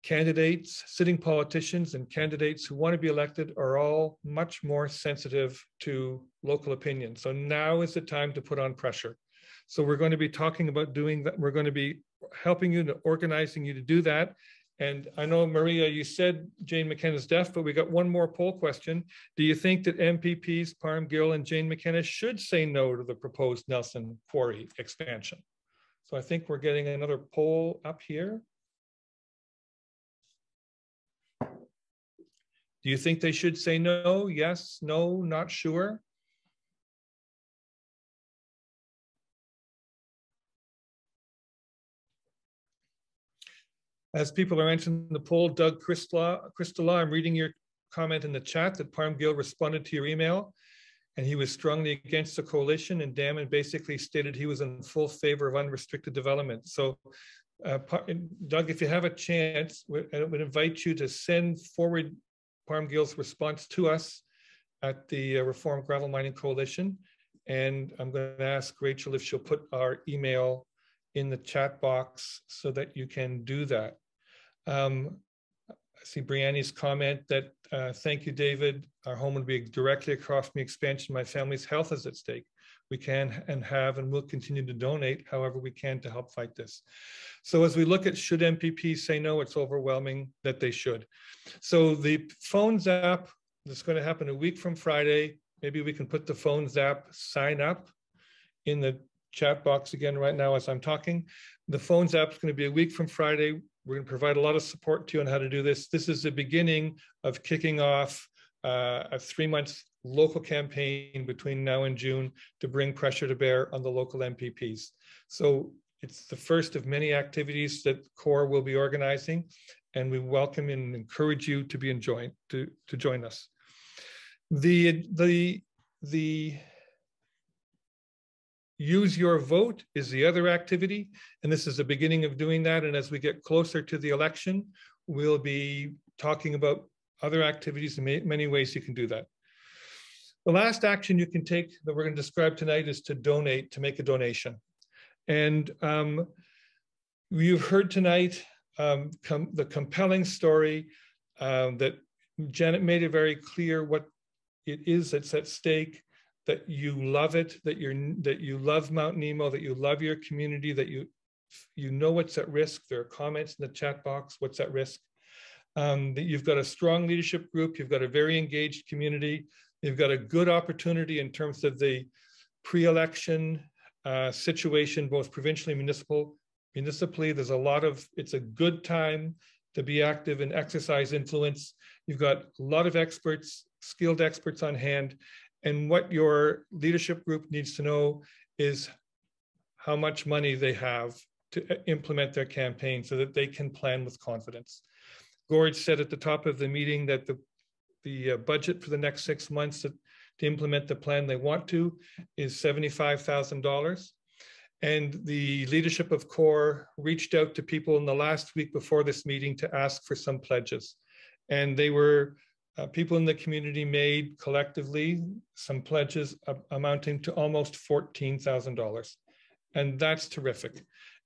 candidates, sitting politicians and candidates who want to be elected are all much more sensitive to local opinion. So now is the time to put on pressure. So we're going to be talking about doing that. We're going to be helping you, organizing you to do that. And I know, Maria, you said Jane McKenna's deaf, but we got one more poll question. Do you think that MPPs Parm Gill and Jane McKenna should say no to the proposed Nelson Quarry expansion? So I think we're getting another poll up here. Do you think they should say no? Yes, no, not sure? As people are answering the poll, Doug Christola, I'm reading your comment in the chat that Parm Gill responded to your email and he was strongly against the coalition, and Damon basically stated he was in full favor of unrestricted development. So Doug, if you have a chance, I would invite you to send forward Parmgill's response to us at the Reform Gravel Mining Coalition. And I'm going to ask Rachel if she'll put our email in the chat box so that you can do that. I see Brianne's comment that, thank you, David. Our home would be directly across from the expansion. My family's health is at stake. We can and have and will continue to donate however we can to help fight this. So as we look at should MPPs say no, it's overwhelming that they should. So the Phones app, that's going to happen a week from Friday. Maybe we can put the Phones app sign up in the chat box again right now as I'm talking. The Phones app is going to be a week from Friday. We're going to provide a lot of support to you on how to do this. This is the beginning of kicking off a 3-month local campaign between now and June to bring pressure to bear on the local MPPs. So it's the first of many activities that CORE will be organizing, and we welcome and encourage you to be to join us. The Use Your Vote is the other activity, and this is the beginning of doing that. And as we get closer to the election, we'll be talking about other activities and many ways you can do that. The last action you can take that we're going to describe tonight is to donate, to make a donation. And you've heard tonight the compelling story that Janet made it very clear what it is that's at stake, that you love it, that you love Mount Nemo, that you love your community, that you know what's at risk. There are comments in the chat box, what's at risk. That you've got a strong leadership group, you've got a very engaged community, you've got a good opportunity in terms of the pre-election situation, both provincially and municipally. There's a lot of, it's a good time to be active and exercise influence. You've got a lot of experts, skilled experts on hand. And what your leadership group needs to know is how much money they have to implement their campaign so that they can plan with confidence. Gord said at the top of the meeting that the budget for the next 6 months to implement the plan they want to is $75,000. And the leadership of CORE reached out to people in the last week before this meeting to ask for some pledges. And they were, people in the community made collectively some pledges amounting to almost $14,000. And that's terrific.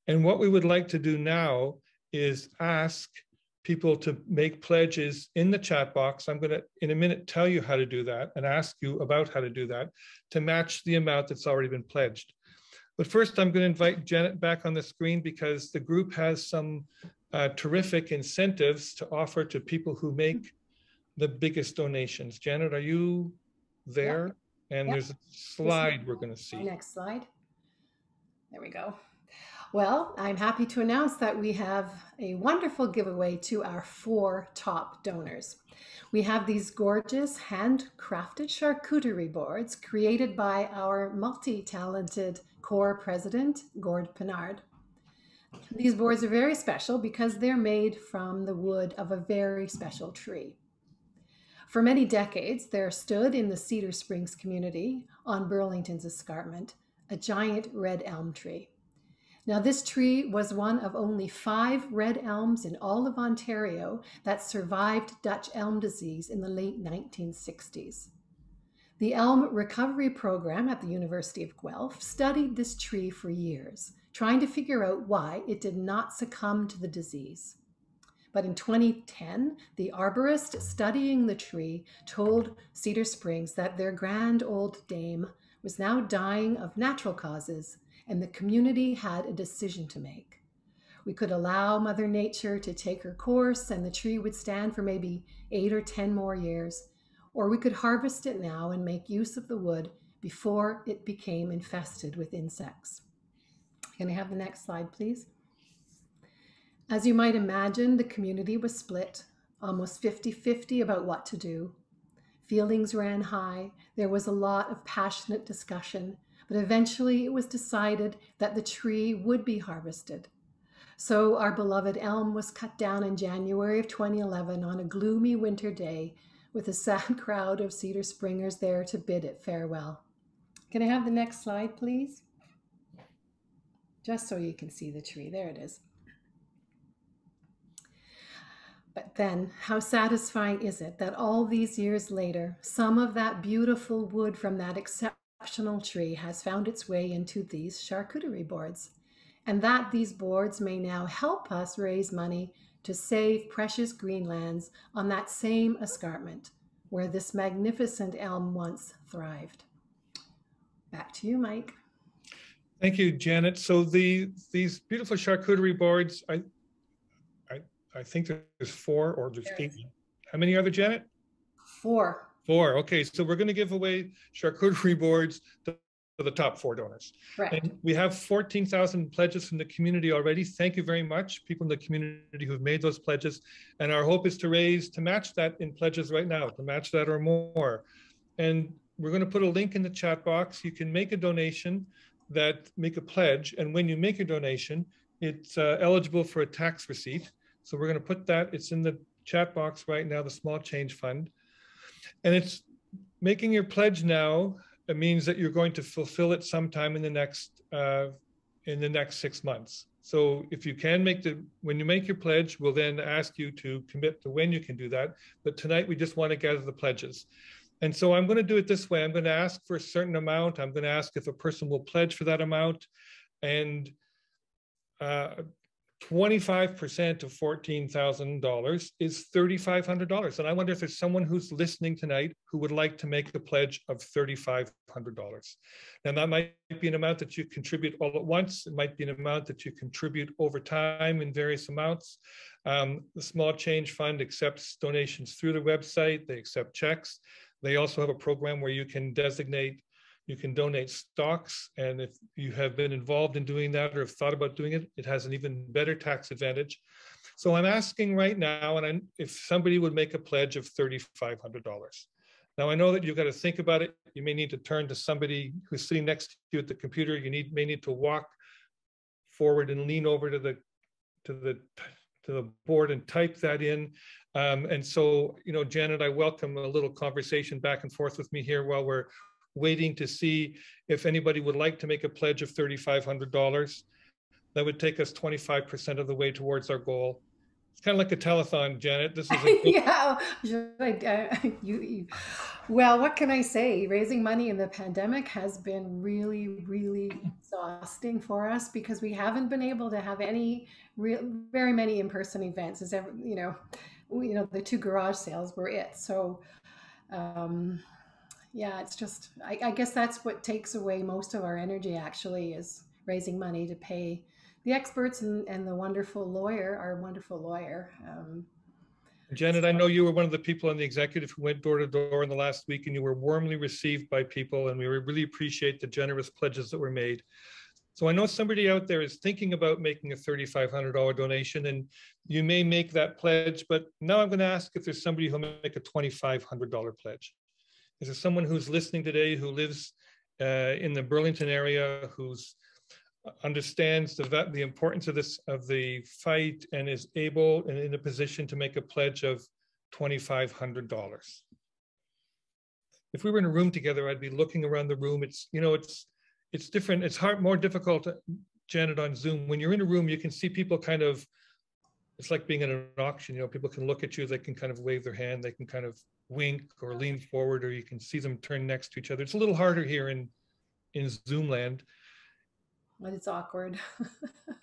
And what we would like to do now is ask people to make pledges in the chat box. I'm going to, in a minute, tell you how to do that and ask you about how to do that to match the amount that's already been pledged. But first, I'm going to invite Janet back on the screen because the group has some terrific incentives to offer to people who make the biggest donations. Janet, are you there? Yeah. And there's a slide we're going to see. Next slide. There we go. Well, I'm happy to announce that we have a wonderful giveaway to our 4 top donors. We have these gorgeous handcrafted charcuterie boards created by our multi-talented CORE president, Gord Pinard. These boards are very special because they're made from the wood of a very special tree. For many decades, there stood in the Cedar Springs community on Burlington's escarpment a giant red elm tree. Now, this tree was one of only 5 red elms in all of Ontario that survived Dutch elm disease in the late 1960s. The Elm Recovery Program at the University of Guelph studied this tree for years, trying to figure out why it did not succumb to the disease. But in 2010, the arborist studying the tree told Cedar Springs that their grand old dame was now dying of natural causes, and the community had a decision to make. We could allow Mother Nature to take her course and the tree would stand for maybe 8 or 10 more years, or we could harvest it now and make use of the wood before it became infested with insects. Can I have the next slide, please? As you might imagine, the community was split, almost 50-50 about what to do. Feelings ran high. There was a lot of passionate discussion, but eventually it was decided that the tree would be harvested. So our beloved elm was cut down in January of 2011 on a gloomy winter day with a sad crowd of Cedar Springers there to bid it farewell. Can I have the next slide, please? Just so you can see the tree. There it is. But then, how satisfying is it that all these years later, some of that beautiful wood from that exceptional tree has found its way into these charcuterie boards, and that these boards may now help us raise money to save precious green lands on that same escarpment where this magnificent elm once thrived. Back to you, Mike. Thank you, Janet. So these beautiful charcuterie boards, I think there's 4 or there's 8. How many are there, Janet? 4. 4. Okay, so we're going to give away charcuterie boards to the top 4 donors. Correct. And we have 14,000 pledges from the community already. Thank you very much, people in the community who've made those pledges. And our hope is to match that in pledges right now, to match that or more. And we're going to put a link in the chat box. You can make a donation, make a pledge. And when you make a donation, it's eligible for a tax receipt. So we're going to put that, it's in the chat box right now, the small change fund. And it's making your pledge now. It means that you're going to fulfill it sometime in the next 6 months. So if you can when you make your pledge, we'll then ask you to commit to when you can do that. But tonight we just want to gather the pledges. And so I'm going to do it this way. I'm going to ask for a certain amount. I'm going to ask if a person will pledge for that amount. And 25% of $14,000 is $3,500. And I wonder if there's someone who's listening tonight who would like to make a pledge of $3,500. And that might be an amount that you contribute all at once. It might be an amount that you contribute over time in various amounts. The Small Change Fund accepts donations through the website. They accept checks. They also have a program where you can donate stocks, and if you have been involved in doing that or have thought about doing it, it has an even better tax advantage. So I'm asking right now, if somebody would make a pledge of $3,500. Now I know that you've got to think about it. You may need to turn to somebody who's sitting next to you at the computer. You may need to walk forward and lean over to the board and type that in. And so, Janet, I welcome a little conversation back and forth with me here while we're waiting to see if anybody would like to make a pledge of $3,500. That would take us 25% of the way towards our goal. It's kind of like a telethon, Janet. This is yeah. Well, what can I say? Raising money in the pandemic has been really, really exhausting for us because we haven't been able to have very many in-person events. As ever, the 2 garage sales were it. So. Yeah, it's just, I guess that's what takes away most of our energy actually, is raising money to pay the experts and the our wonderful lawyer. Janet, I know you were one of the people on the executive who went door to door in the last week, and you were warmly received by people, and we really appreciate the generous pledges that were made. So I know somebody out there is thinking about making a $3,500 donation, and you may make that pledge, but now I'm going to ask if there's somebody who'll make a $2,500 pledge. Is there someone who's listening today who lives in the Burlington area, who understands the importance of the fight and is able and in a position to make a pledge of $2,500? If we were in a room together, I'd be looking around the room. It's different. It's more difficult, Janet, on Zoom. When you're in a room, you can see people it's like being at an auction. People can look at you, they can kind of wave their hand, they can kind of wink or lean forward, or you can see them turn next to each other. It's a little harder here in Zoom land. But it's awkward.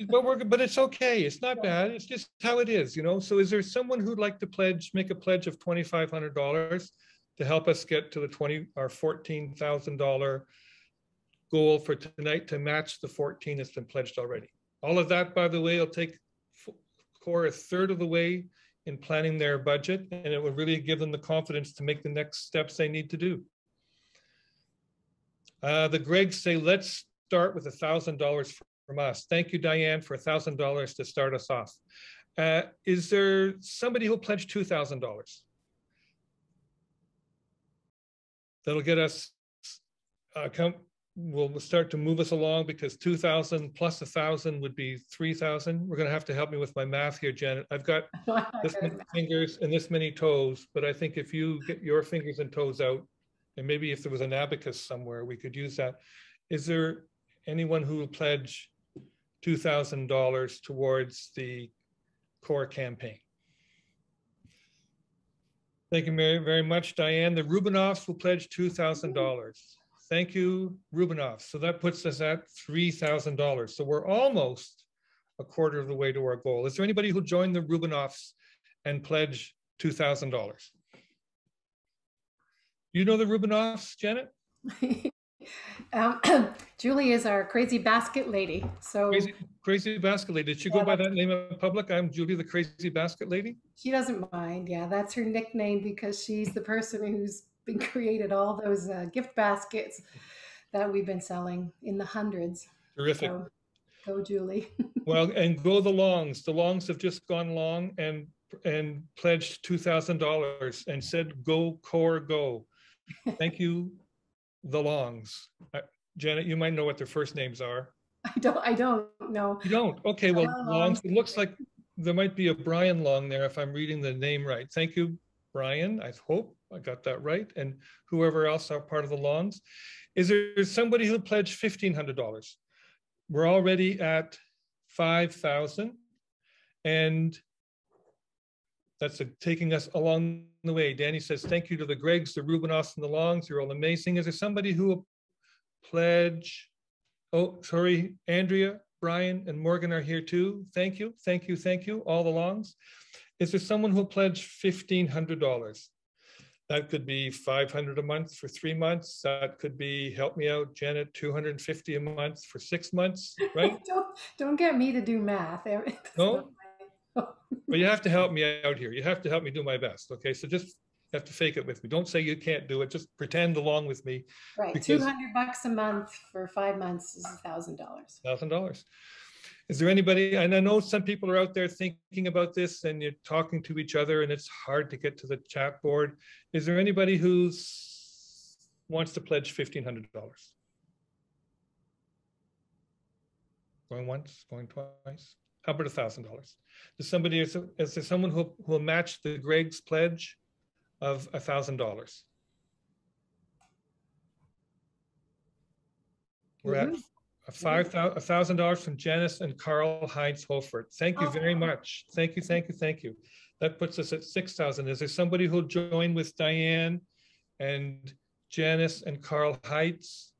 but it's okay. It's not bad. It's just how it is, So is there someone who'd like to make a pledge of $2,500 to help us get to our $14,000 goal for tonight, to match the 14 that's been pledged already? All of that, by the way, will take CORE a third of the way in planning their budget, and it will really give them the confidence to make the next steps they need to do. The Gregs say, let's start with $1,000 from us. Thank you, Diane, for $1,000 to start us off. Is there somebody who'll pledge $2,000? That'll get us, will start to move us along, because 2,000 plus 1,000 would be 3,000. We're going to have to help me with my math here, Janet. I've got this many fingers and this many toes, but I think if you get your fingers and toes out, and maybe if there was an abacus somewhere, we could use that. Is there anyone who will pledge $2,000 towards the CORE campaign? Thank you very much, Diane. The Rubinoffs will pledge $2,000. Thank you, Rubinoff. So that puts us at $3,000. So we're almost a quarter of the way to our goal. Is there anybody who'll join the Rubinoffs and pledge $2,000? You know the Rubinoffs, Janet? Julie is our crazy basket lady. So crazy basket lady. Did she go by that name in public? I'm Julie, the crazy basket lady. She doesn't mind. Yeah, that's her nickname, because she's the person who's been created all those gift baskets that we've been selling in the hundreds. Terrific. So, go Julie. Well, and go the Longs. The Longs have just gone long and pledged $2,000 and said, "Go CORE, go." Thank you, the Longs. Janet, you might know what their first names are. I don't know. You don't? Okay, well, Longs. It looks like there might be a Brian Long there if I'm reading the name right. Thank you, Brian. I hope I got that right. And whoever else are part of the Longs. Is there somebody who pledged $1,500? We're already at 5,000. And that's taking us along the way. Danny says, thank you to the Gregs, the Rubinoffs, and the Longs. You're all amazing. Is there somebody who will pledge? Oh, sorry, Andrea, Brian, and Morgan are here too. Thank you, thank you, thank you, all the Longs. Is there someone who will pledge $1,500? That could be $500 a month for 3 months. That could be, help me out, Janet, $250 a month for 6 months, right? don't get me to do math. No? But you have to help me out here. You have to help me do my best, okay? So just have to fake it with me. Don't say you can't do it. Just pretend along with me. Right, $200 a month for 5 months is $1,000. $1,000. Is there anybody, and I know some people are out there thinking about this and you're talking to each other and it's hard to get to the chat board. Is there anybody who wants to pledge $1,500? Going once, going twice? How about $1,000? Is there someone who will match the Greg's pledge of $1,000? We're at $1,000 from Janice and Carl Heinz Holford. Thank you very much. Thank you, thank you, thank you. That puts us at 6,000. Is there somebody who'll join with Diane and Janice and Carl Heinz?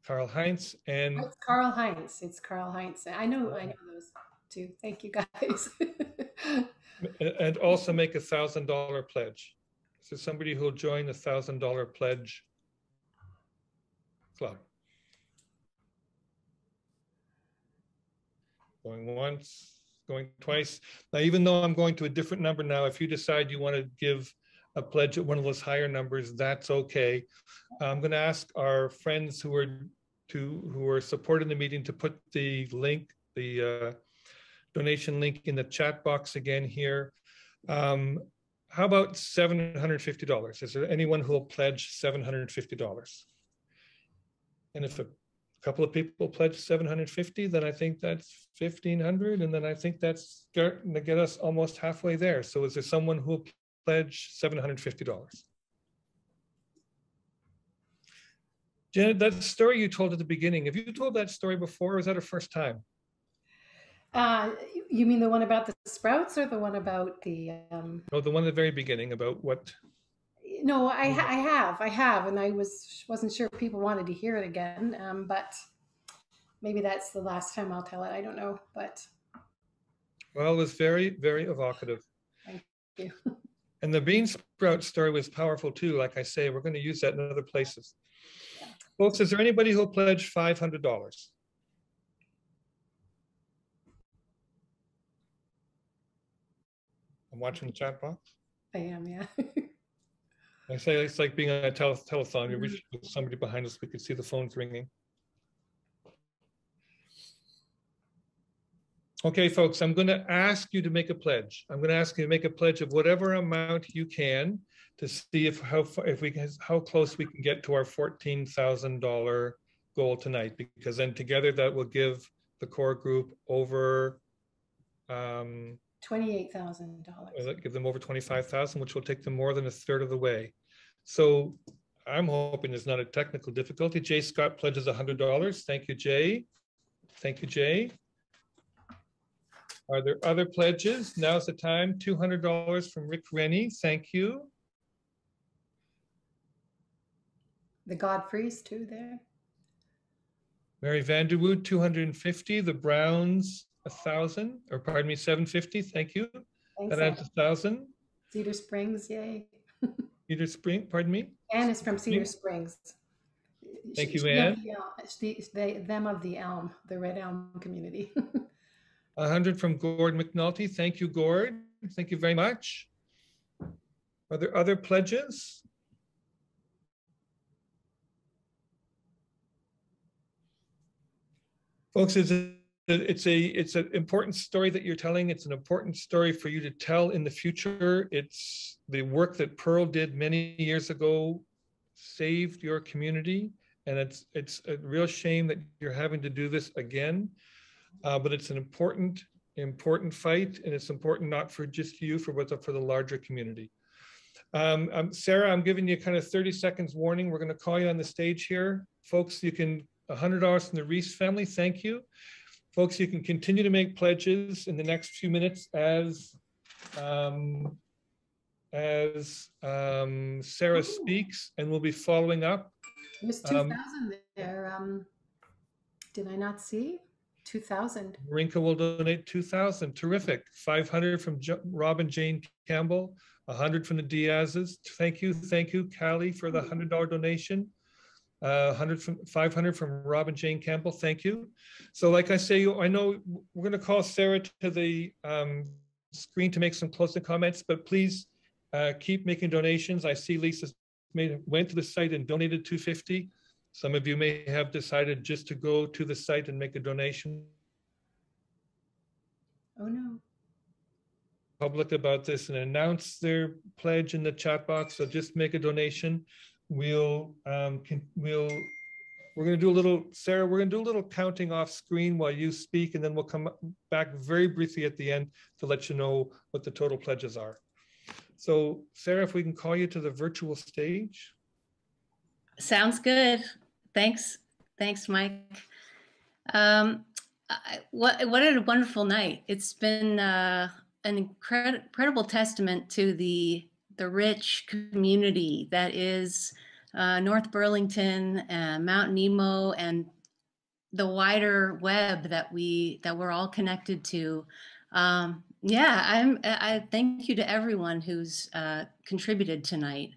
Carl Heinz and it's Carl Heinz. It's Carl Heinz. I know those two. Thank you, guys. And also make $1,000 pledge. Is there somebody who'll join the $1,000 pledge club? Going once, going twice. Now, even though I'm going to a different number now, if you decide you want to give a pledge at one of those higher numbers, that's okay. I'm going to ask our friends who are supporting the meeting to put the link, the donation link in the chat box again here. How about $750? Is there anyone who will pledge $750? And if a couple of people pledge $750, then I think that's $1,500, and then I think that's going to get us almost halfway there. So is there someone who will pledge $750? Janet, that story you told at the beginning, have you told that story before, or is that a first time? You mean the one about the sprouts, or the one about the? No, the one at the very beginning about what? No, I have, and I wasn't sure if people wanted to hear it again, but maybe that's the last time I'll tell it. I don't know, but. Well, it was very, very evocative. Thank you. And the bean sprout story was powerful too. Like I say, we're going to use that in other places. Yeah. Folks, is there anybody who'll pledge $500? I'm watching the chat box. I am, yeah. I say it's like being on a telethon. We wish somebody behind us, we could see the phones ringing. Okay, folks, I'm going to ask you to make a pledge. I'm going to ask you to make a pledge of whatever amount you can to see how close we can get to our $14,000 goal tonight, because then together that will give the core group over $28,000. give them over 25,000, which will take them more than a third of the way. So I'm hoping there's not a technical difficulty. Jay Scott pledges $100. Thank you, Jay. Thank you, Jay. Are there other pledges? Now's the time. $200 from Rick Rennie. Thank you. The Godfreys too there. Mary Vanderwood, 250. The Browns, 1,000, or pardon me, 750. Thank you. Thanks, That adds 1,000. Cedar Springs, yay. Cedar Spring, pardon me? Anne is from Cedar Springs. Thank you, Anne. Them of the Elm, the Red Elm community. 100 from Gord McNulty. Thank you, Gord. Thank you very much. Are there other pledges? Folks, it's an important story that you're telling. It's an important story for you to tell in the future. It's the work that Pearl did many years ago, saved your community, and it's a real shame that you're having to do this again. But it's an important fight, and it's important not for just you, but for the larger community. Sarah, I'm giving you kind of 30 seconds warning. We're going to call you on the stage here. Folks, you can $100 from the Reese family. Thank you. Folks, you can continue to make pledges in the next few minutes as Sarah speaks, and we'll be following up. There's 2,000 there. Did I not see? 2,000. Rinka will donate 2,000. Terrific. 500 from Robin Jane Campbell. 100 from the Diaz's. Thank you, Callie, for the $100 donation. 500 from Robin Jane Campbell. Thank you. So, like I say, I know we're going to call Sarah to the screen to make some closing comments, but please keep making donations. I see Lisa went to the site and donated $250. Some of you may have decided just to go to the site and make a donation. Oh no. Public about this and announce their pledge in the chat box. So just make a donation. We're going to do a little, Sarah, we're going to do a little counting off screen while you speak, and then we'll come back very briefly at the end to let you know what the total pledges are. So Sarah, if we can call you to the virtual stage. Sounds good. Thanks, Mike. What a wonderful night. It's been an incredible testament to the rich community that is North Burlington, Mount Nemo, and the wider web that we're all connected to. I thank you to everyone who's contributed tonight.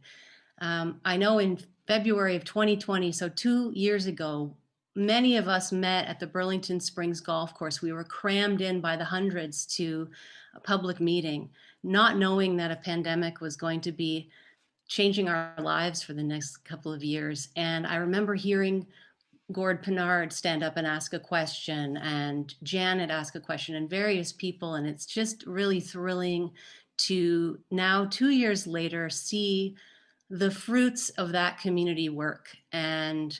I know in February of 2020, so 2 years ago, many of us met at the Burlington Springs Golf Course. We were crammed in by the hundreds to a public meeting, not knowing that a pandemic was going to be changing our lives for the next couple of years. And I remember hearing Gord Pinard stand up and ask a question, and Janet ask a question, and various people. And it's just really thrilling to now, 2 years later, see the fruits of that community work. And,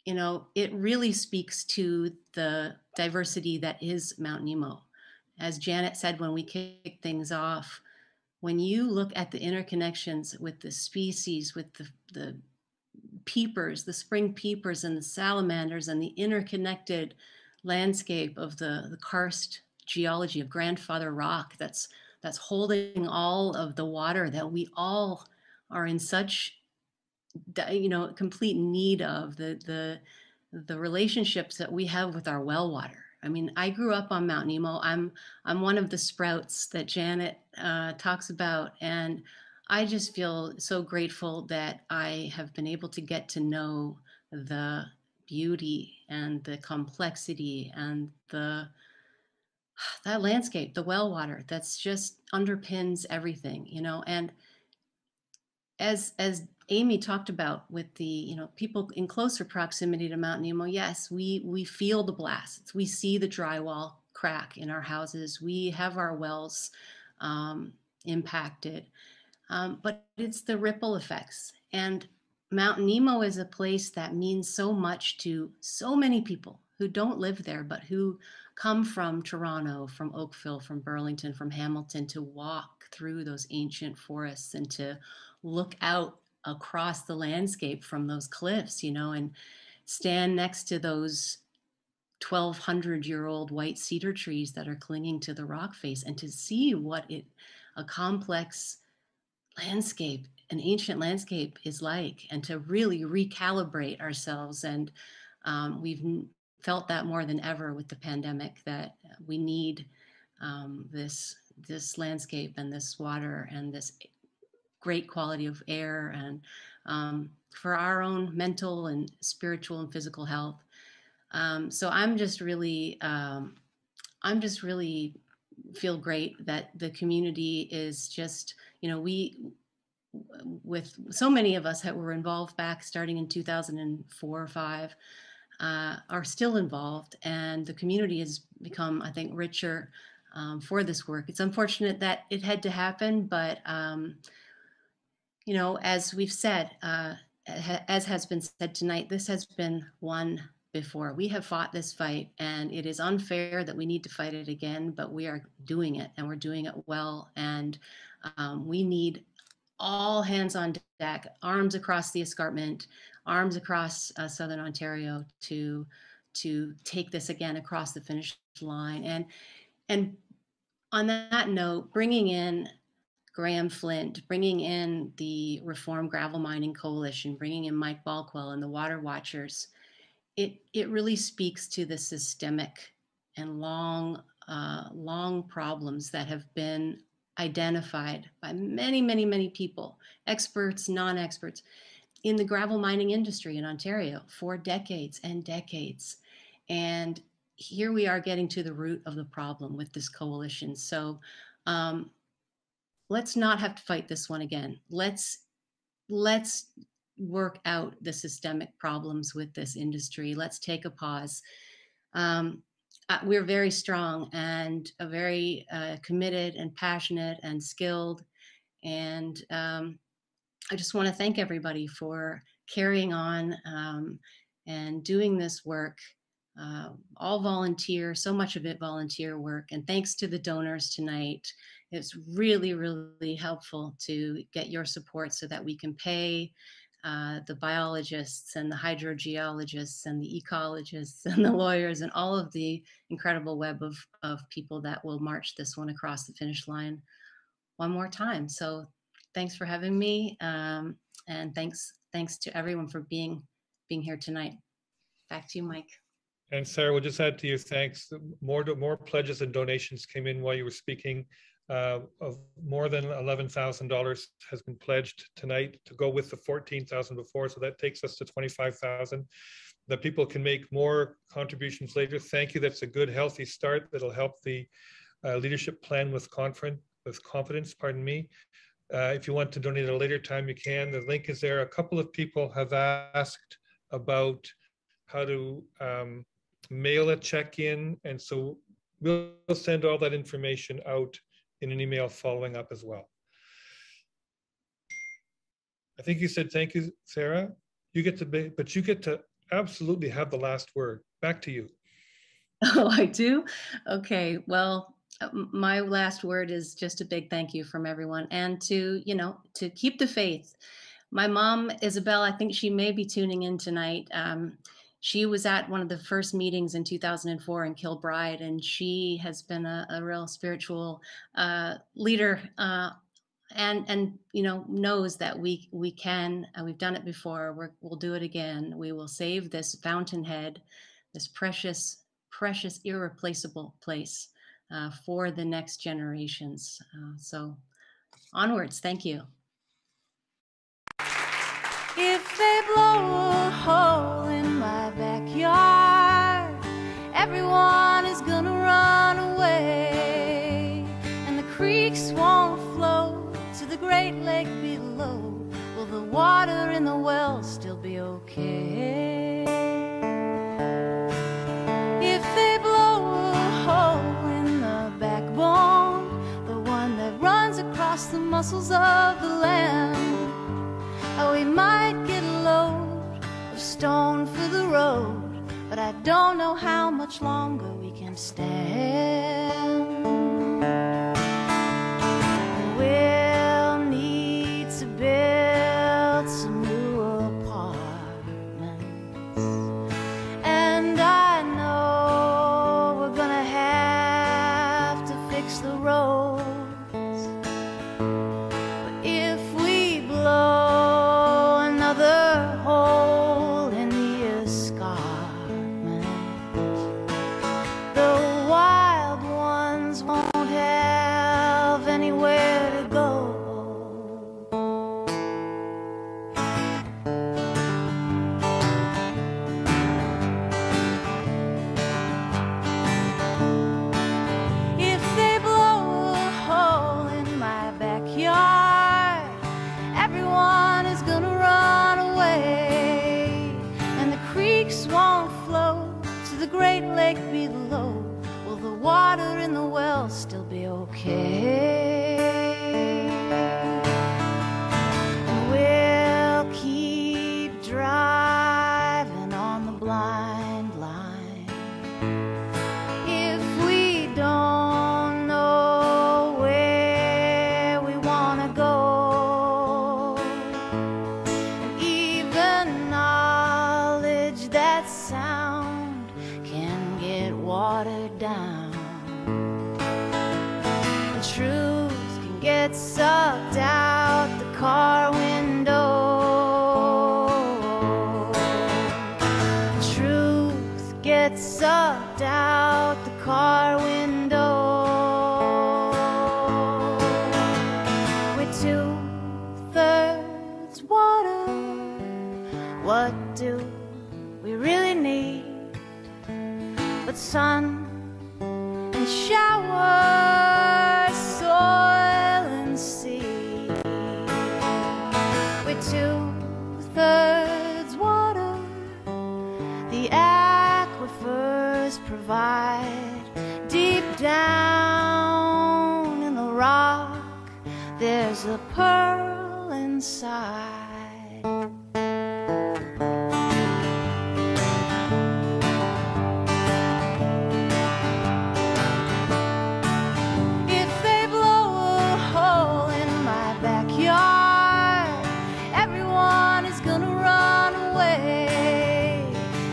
it really speaks to the diversity that is Mount Nemo. As Janet said when we kicked things off, when you look at the interconnections with the species, with the peepers, the spring peepers and the salamanders, and the interconnected landscape of the karst geology of Grandfather Rock that's holding all of the water that we all are in such complete need of, the relationships that we have with our well water. I mean, I grew up on Mount Nemo. I'm one of the sprouts that Janet talks about, and I just feel so grateful that I have been able to get to know the beauty and the complexity and that landscape, the well water that's just underpins everything, and as Amy talked about with the, people in closer proximity to Mount Nemo, yes, we feel the blasts. We see the drywall crack in our houses. We have our wells impacted, but it's the ripple effects. And Mount Nemo is a place that means so much to so many people who don't live there, but who come from Toronto, from Oakville, from Burlington, from Hamilton to walk through those ancient forests and to look out across the landscape from those cliffs, you know, and stand next to those 1,200-year-old white cedar trees that are clinging to the rock face, and to see what a complex landscape, an ancient landscape is like, and to really recalibrate ourselves. And we've felt that more than ever with the pandemic, that we need this landscape and this water and this great quality of air, and for our own mental and spiritual and physical health. So I'm just really feel great that the community is just, you know, with so many of us that were involved back starting in 2004 or 5, are still involved, and the community has become, I think, richer for this work. It's unfortunate that it had to happen, but you know, as we've said, as has been said tonight, this has been won before. We have fought this fight, and it is unfair that we need to fight it again, but we are doing it, and we're doing it well. And we need all hands on deck, arms across the escarpment, arms across Southern Ontario to take this again across the finish line. And on that note, bringing in Graham Flint, bringing in the Reform Gravel Mining Coalition, bringing in Mike Balkwill and the Water Watchers, it really speaks to the systemic and long problems that have been identified by many, many, many people, experts, non-experts, in the gravel mining industry in Ontario for decades and decades. And here we are getting to the root of the problem with this coalition. So let's not have to fight this one again. Let's work out the systemic problems with this industry. Let's take a pause. We're very strong and very committed and passionate and skilled. And I just want to thank everybody for carrying on and doing this work. All volunteer, so much of it volunteer work. And thanks to the donors tonight. It's really, really helpful to get your support so that we can pay the biologists and the hydrogeologists and the ecologists and the lawyers and all of the incredible web of people that will march this one across the finish line one more time. So thanks for having me, and thanks to everyone for being here tonight. Back to you, Mike. And Sarah, we'll just add to your thanks. More pledges and donations came in while you were speaking. Of more than $11,000 has been pledged tonight to go with the 14,000 before, so that takes us to 25,000. That people can make more contributions later. Thank you. That's a good, healthy start that'll help the leadership plan with confidence. Pardon me. If you want to donate at a later time, you can. The link is there. A couple of people have asked about how to mail a check in, and so we'll send all that information out in an email following up as well. I think you said thank you, Sarah. You get to absolutely have the last word. Back to you. Oh, I do? Okay, well, my last word is just a big thank you from everyone, and to keep the faith. My mom, Isabel, I think she may be tuning in tonight. She was at one of the first meetings in 2004 in Kilbride, and she has been a real spiritual leader, and knows that we can. We've done it before. We'll do it again. We will save this fountainhead, this precious, irreplaceable place for the next generations. So, onwards. Thank you. If they blow a hole in my backyard, everyone is gonna run away, and the creeks won't flow to the Great Lake below. Will the water in the well still be okay? If they blow a hole in the backbone, the one that runs across the muscles of the land, we might get don't know how much longer we can stand. We'll need to build some new apartments, and I know we're gonna have to fix the roads. But if we blow another hole in the escarpment, the wild ones won't have anywhere to go. If they blow a hole in my backyard, everyone is gonna run away, and the creeks won't flow to the great lake below. Will the water in the well still be okay? And we'll keep driving on the blind line if we don't know where we wanna go. And even knowledge that sound can get watered down. And truth can get sucked out the car window. Truth gets sucked out the car window. We're 2/3 water. What do we really need but sun and showers, soil and sea? We're 2/3 water. The aquifers provide. Deep down in the rock, there's a pearl inside. If they blow a hole in my backyard, everyone is gonna run away,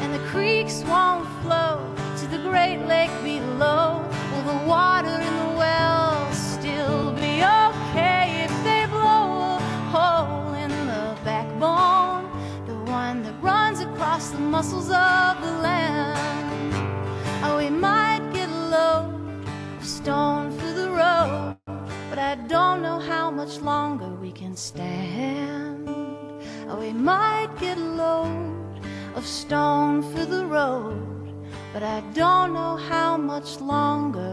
and the creeks won't flow to the great lake below. Will the water in the well still be okay? If they blow a hole in the backbone, the one that runs across the muscles of the land, oh, we might get a load of stone for the road, but I don't know how much longer we can stand. Oh, we might get a load of stone for the road, but I don't know how much longer